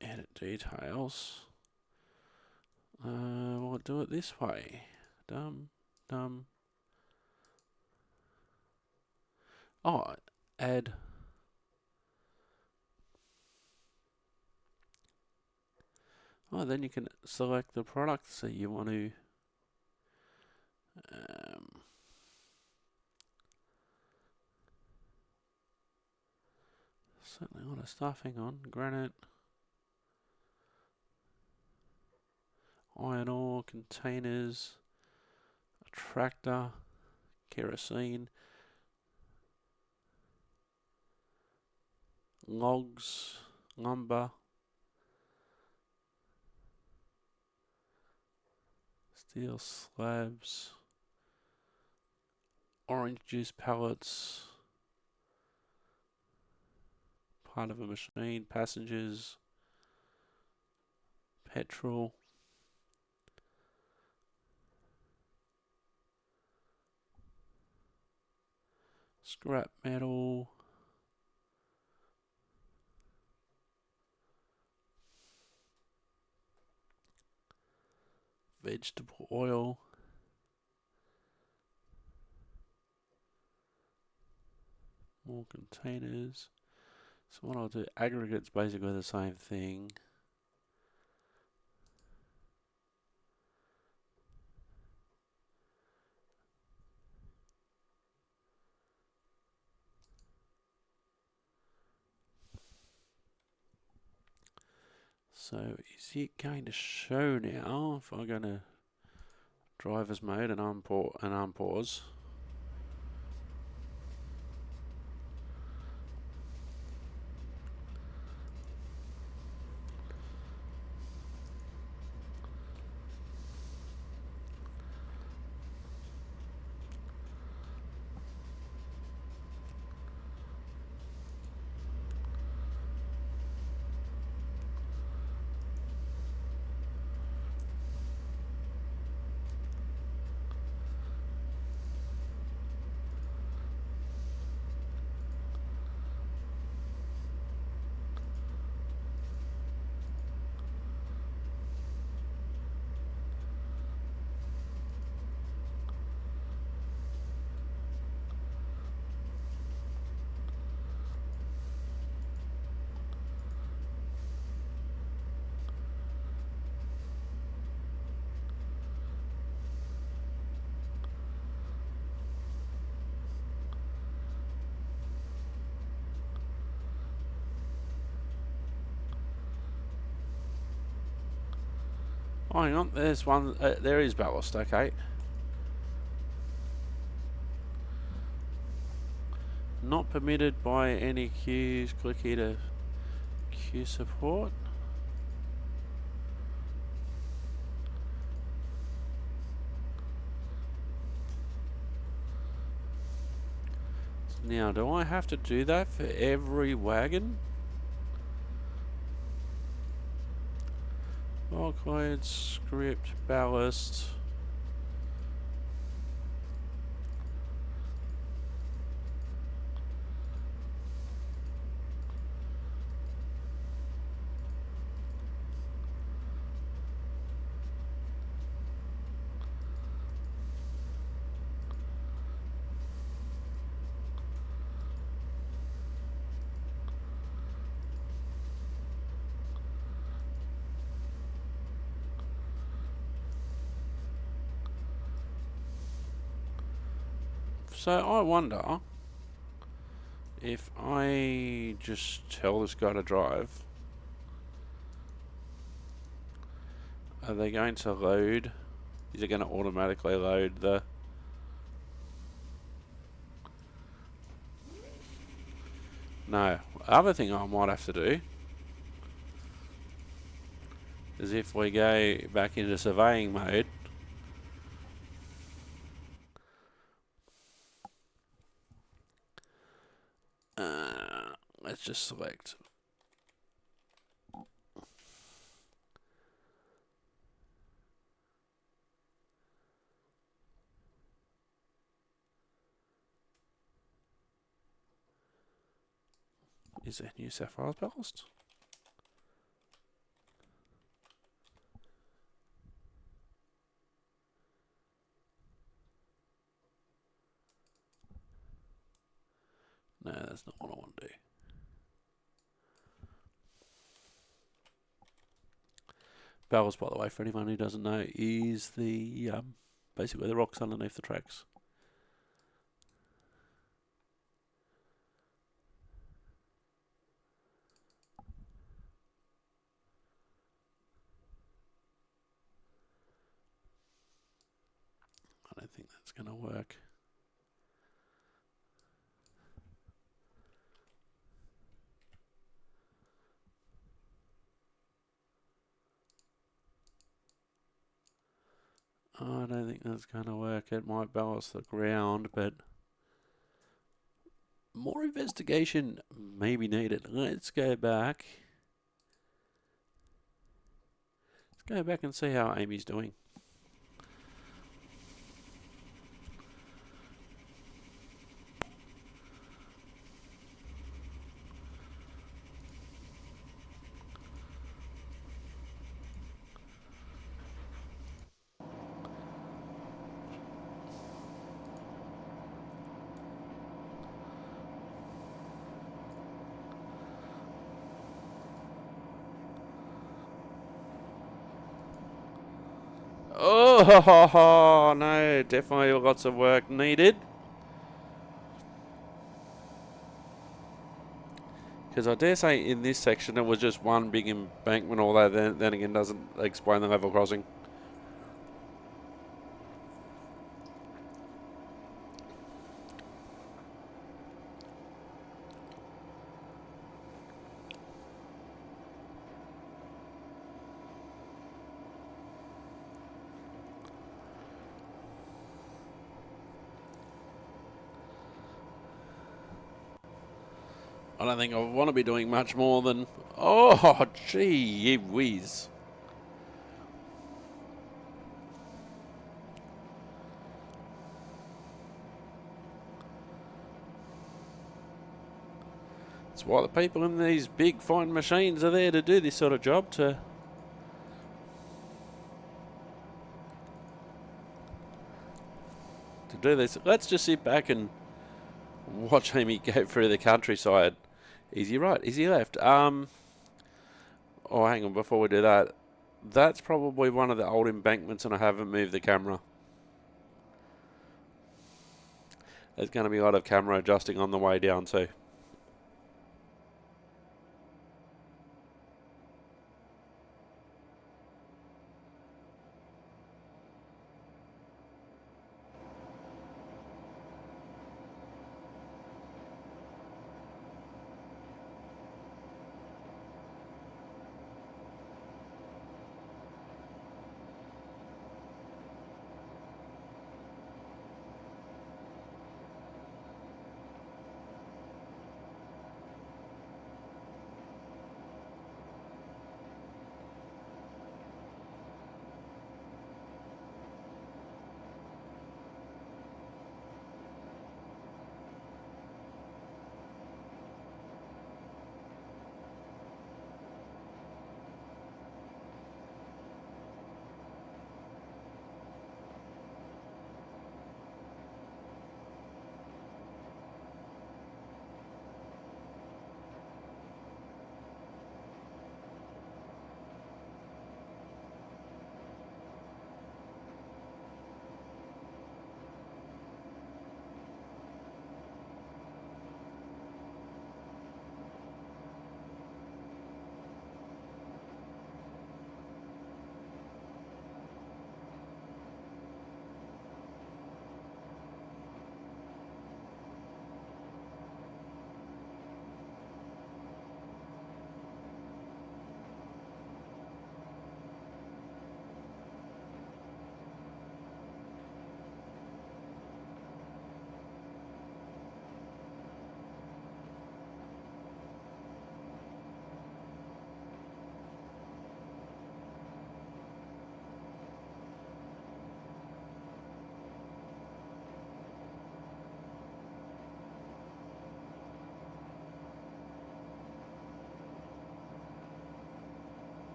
Edit details. We'll do it this way. Oh, add. Oh, then you can select the products that you want to. Certainly a lot of stuff. Hang on, granite, iron ore, containers, a tractor, kerosene, logs, lumber, steel slabs, orange juice pallets, part of a machine, passengers, petrol, scrap metal, vegetable oil, more containers. So what I'll do, aggregate's basically the same thing. So is it going to show now if I'm going to driver's mode and unpause? Oh, hang on, there's one, there is ballast, okay. Not permitted by any queues, click here to queue support. Now, do I have to do that for every wagon? Bulk load, script, ballast. So I wonder if I just tell this guy to drive, are they going to load? Is it going to automatically load the... No. Other thing I might have to do is if we go back into surveying mode, let's just select. Is it New South Wales ballast? No, that's not what I want to do. Ballast, by the way, for anyone who doesn't know, is the basically the rocks underneath the tracks. I don't think that's going to work. I don't think that's going to work. It might ballast the ground, but more investigation may be needed. Let's go back. Let's go back and see how Amy's doing. Oh, no, definitely lots of work needed. Because I dare say in this section it was just one big embankment, although then again doesn't explain the level crossing. I don't think I want to be doing much more than... Oh, gee whiz. That's why the people in these big fine machines are there to do this sort of job, to do this. Let's just sit back and watch Amy go through the countryside. Easy right, easy left. Oh, hang on, before we do that, that's probably one of the old embankments and I haven't moved the camera. There's going to be a lot of camera adjusting on the way down too.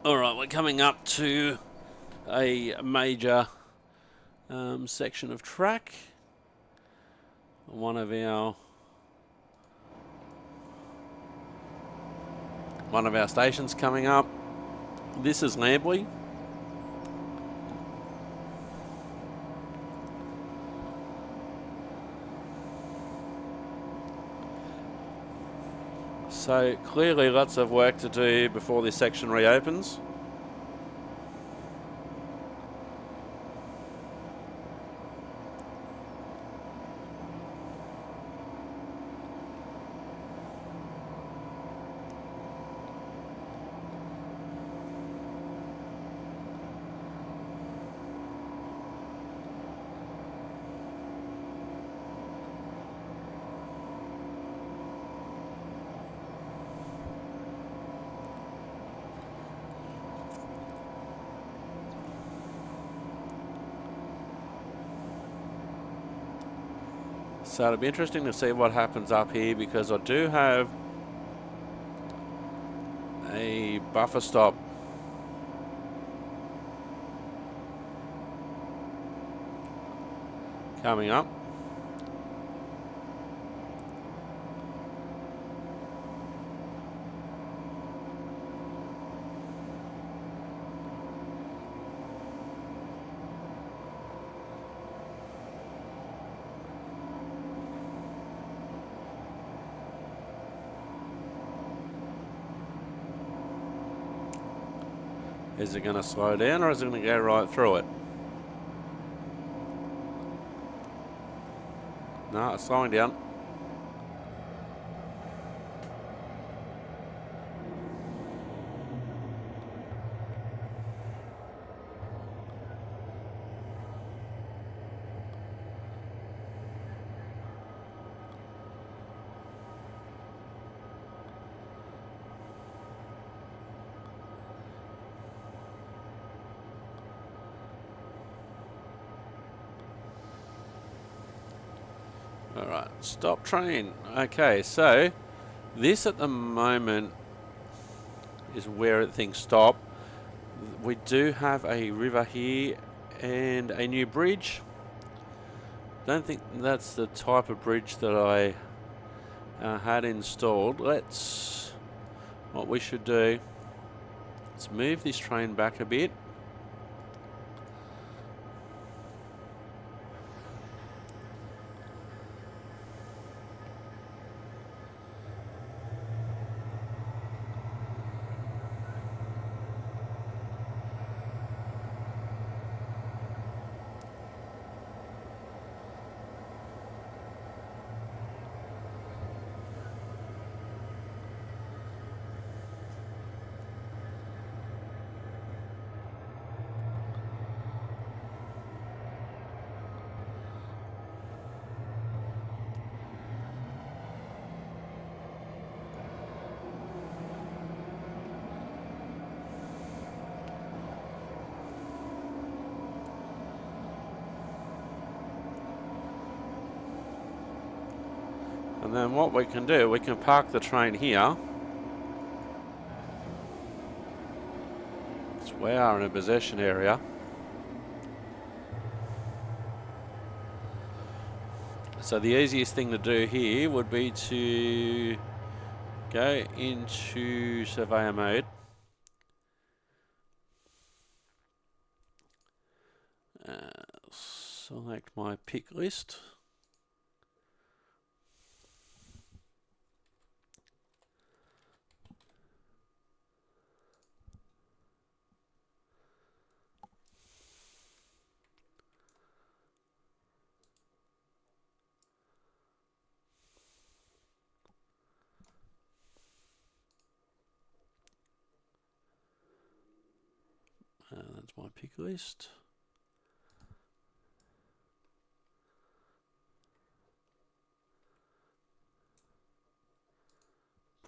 Alright, we're coming up to a major section of track. One of our stations coming up. This is Lambley. So clearly lots of work to do before this section reopens. So it'll be interesting to see what happens up here, because I do have a buffer stop coming up. Is it going to slow down, or is it going to go right through it? No, it's slowing down. Alright, stop train. Okay, so this at the moment is where things stop. We do have a river here and a new bridge. Don't think that's the type of bridge that I had installed. What we should do, let's move this train back a bit. And then what we can do, we can park the train here. So we are in a possession area. So the easiest thing to do here would be to go into surveyor mode. Select my pick list. That's my pick list.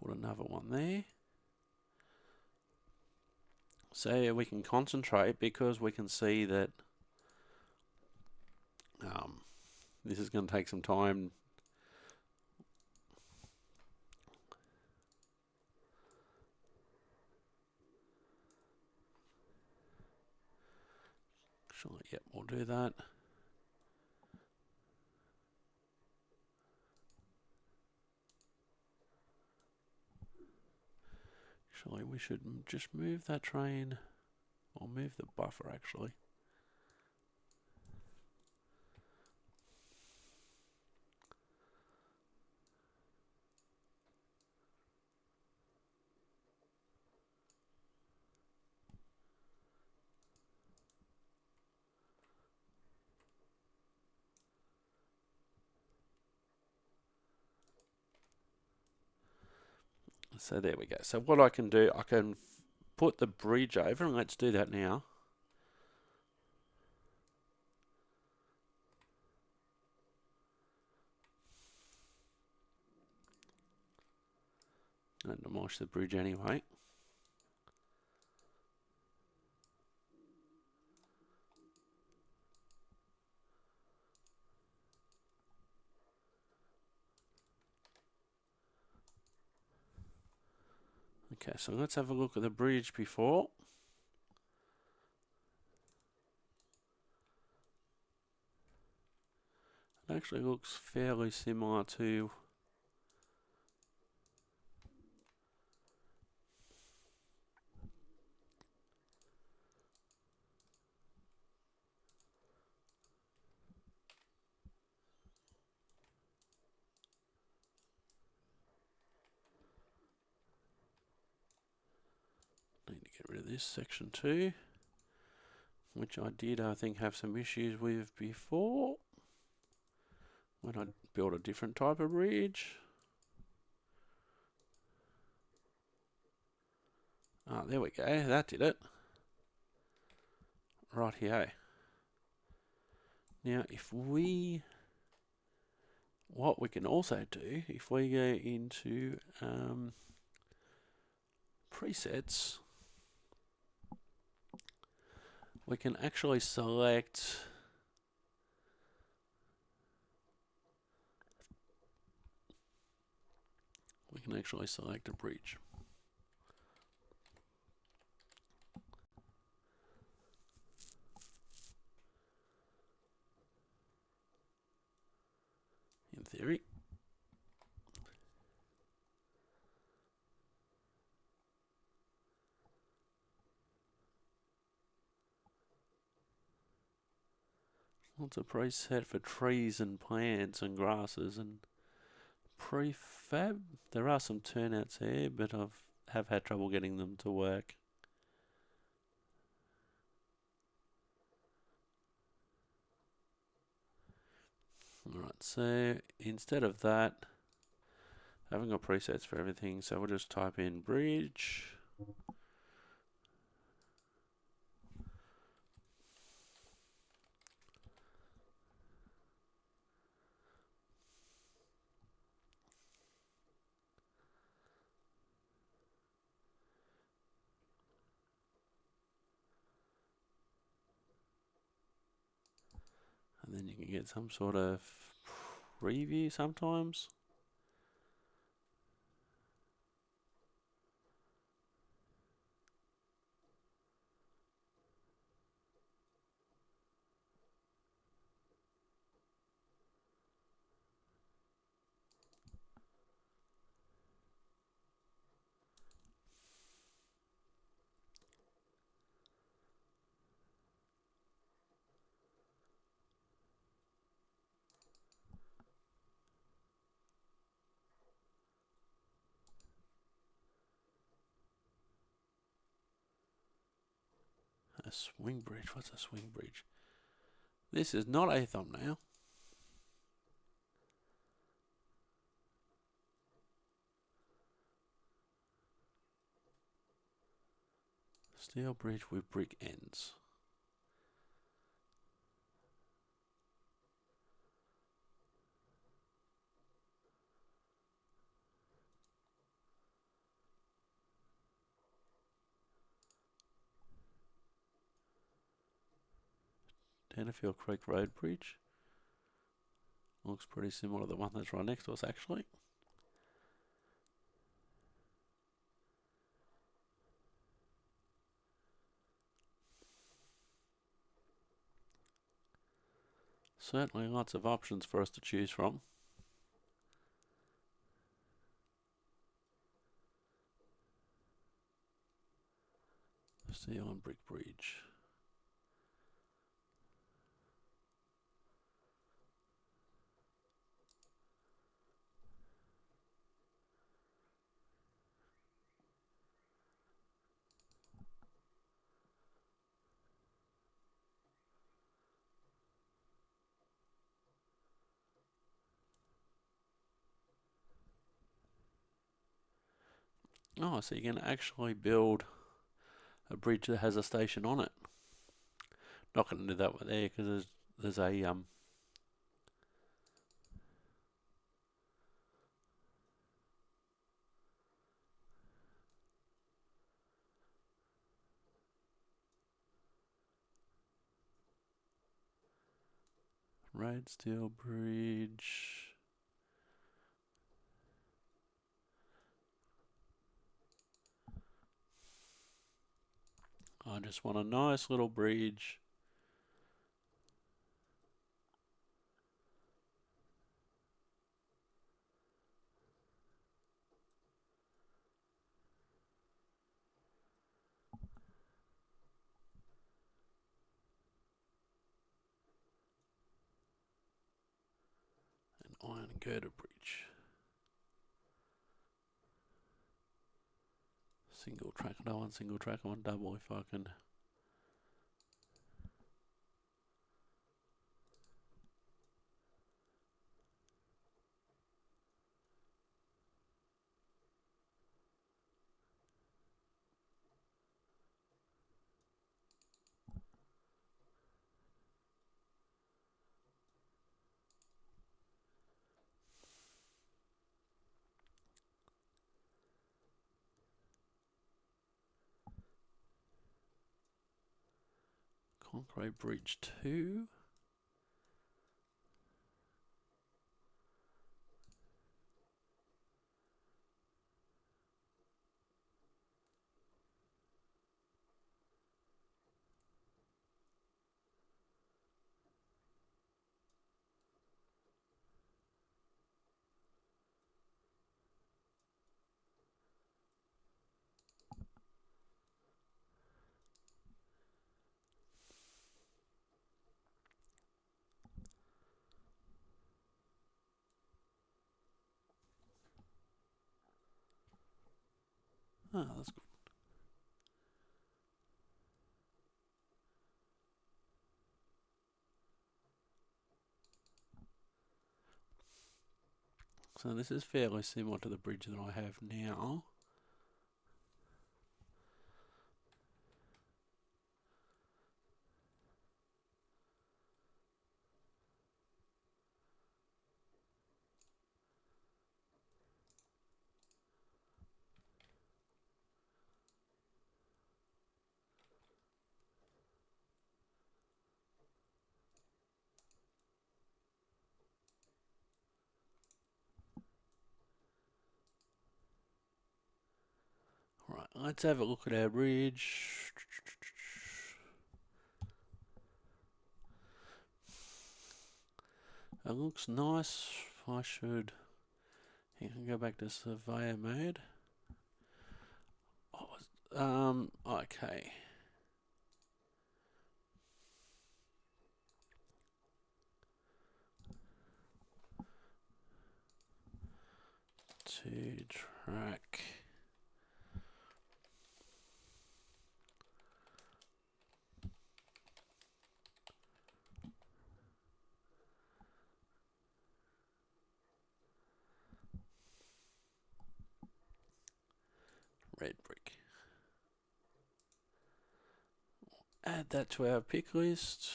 Put another one there. So we can concentrate, because we can see that this is going to take some time. Actually, yep, we'll do that. Actually, we should just move that train, or move the buffer actually. So there we go. So what I can do, I can put the bridge over, and let's do that now. And demolish the bridge anyway. Okay, so let's have a look at the bridge before. It actually looks fairly similar to need to get rid of this section too, which I did, I think, have some issues with before when I built a different type of bridge. Ah, there we go, that did it. Right here. Now, what we can also do, if we go into presets, we can actually select a bridge. In theory. Lots of preset for trees and plants and grasses and prefab. There are some turnouts here, but have had trouble getting them to work. Alright, so instead of that, I haven't got presets for everything, so we'll just type in bridge. And then you can get some sort of preview sometimes. A swing bridge. What's a swing bridge? This is not a thumbnail. Steel bridge with brick ends. Tenterfield Creek Road Bridge. Looks pretty similar to the one that's right next to us, actually. Certainly lots of options for us to choose from. Steel and brick bridge. Oh, so you can actually build a bridge that has a station on it. Not going to do that with there because there's a red steel bridge. I just want a nice little bridge. An iron girder bridge. Single track, no one single track, one double if I can. Concrete bridge 2. Ah, that's good. So this is fairly similar to the bridge that I have now. Right, let's have a look at our bridge. It looks nice. I should go back to surveyor mode. Okay. Two track. Red brick. Add that to our pick list.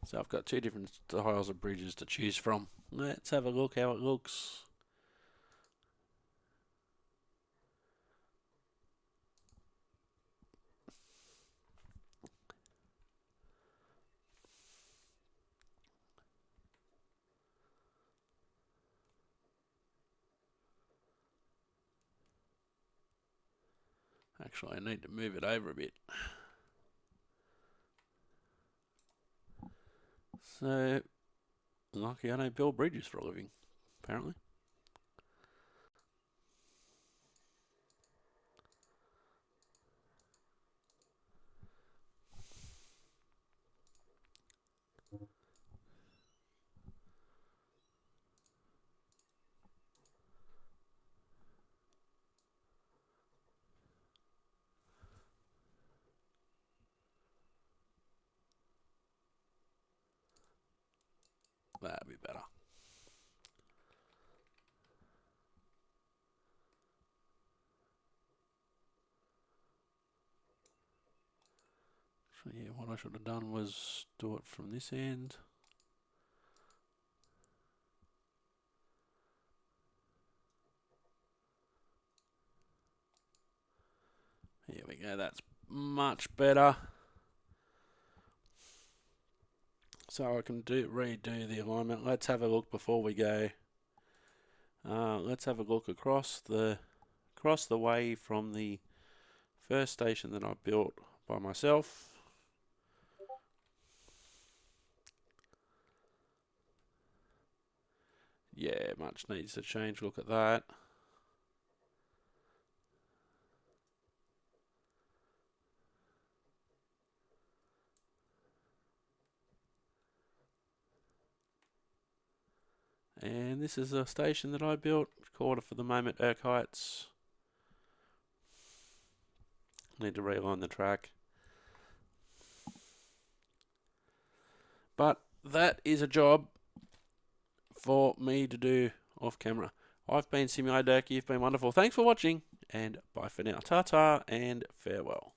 So I've got two different styles of bridges to choose from. Let's have a look how it looks. Actually, I need to move it over a bit. So, lucky I don't build bridges for a living, apparently. That'd be better. So yeah, what I should have done was do it from this end. Here we go, that's much better. So I can redo the alignment. Let's have a look before we go. Let's have a look across the way from the first station that I built by myself. Yeah, much needs to change. Look at that. And this is a station that I built. Called it for the moment Heights. Need to realign the track. But that is a job for me to do off camera. I've been Simulator Dirk. You've been wonderful. Thanks for watching, and bye for now. Ta-ta and farewell.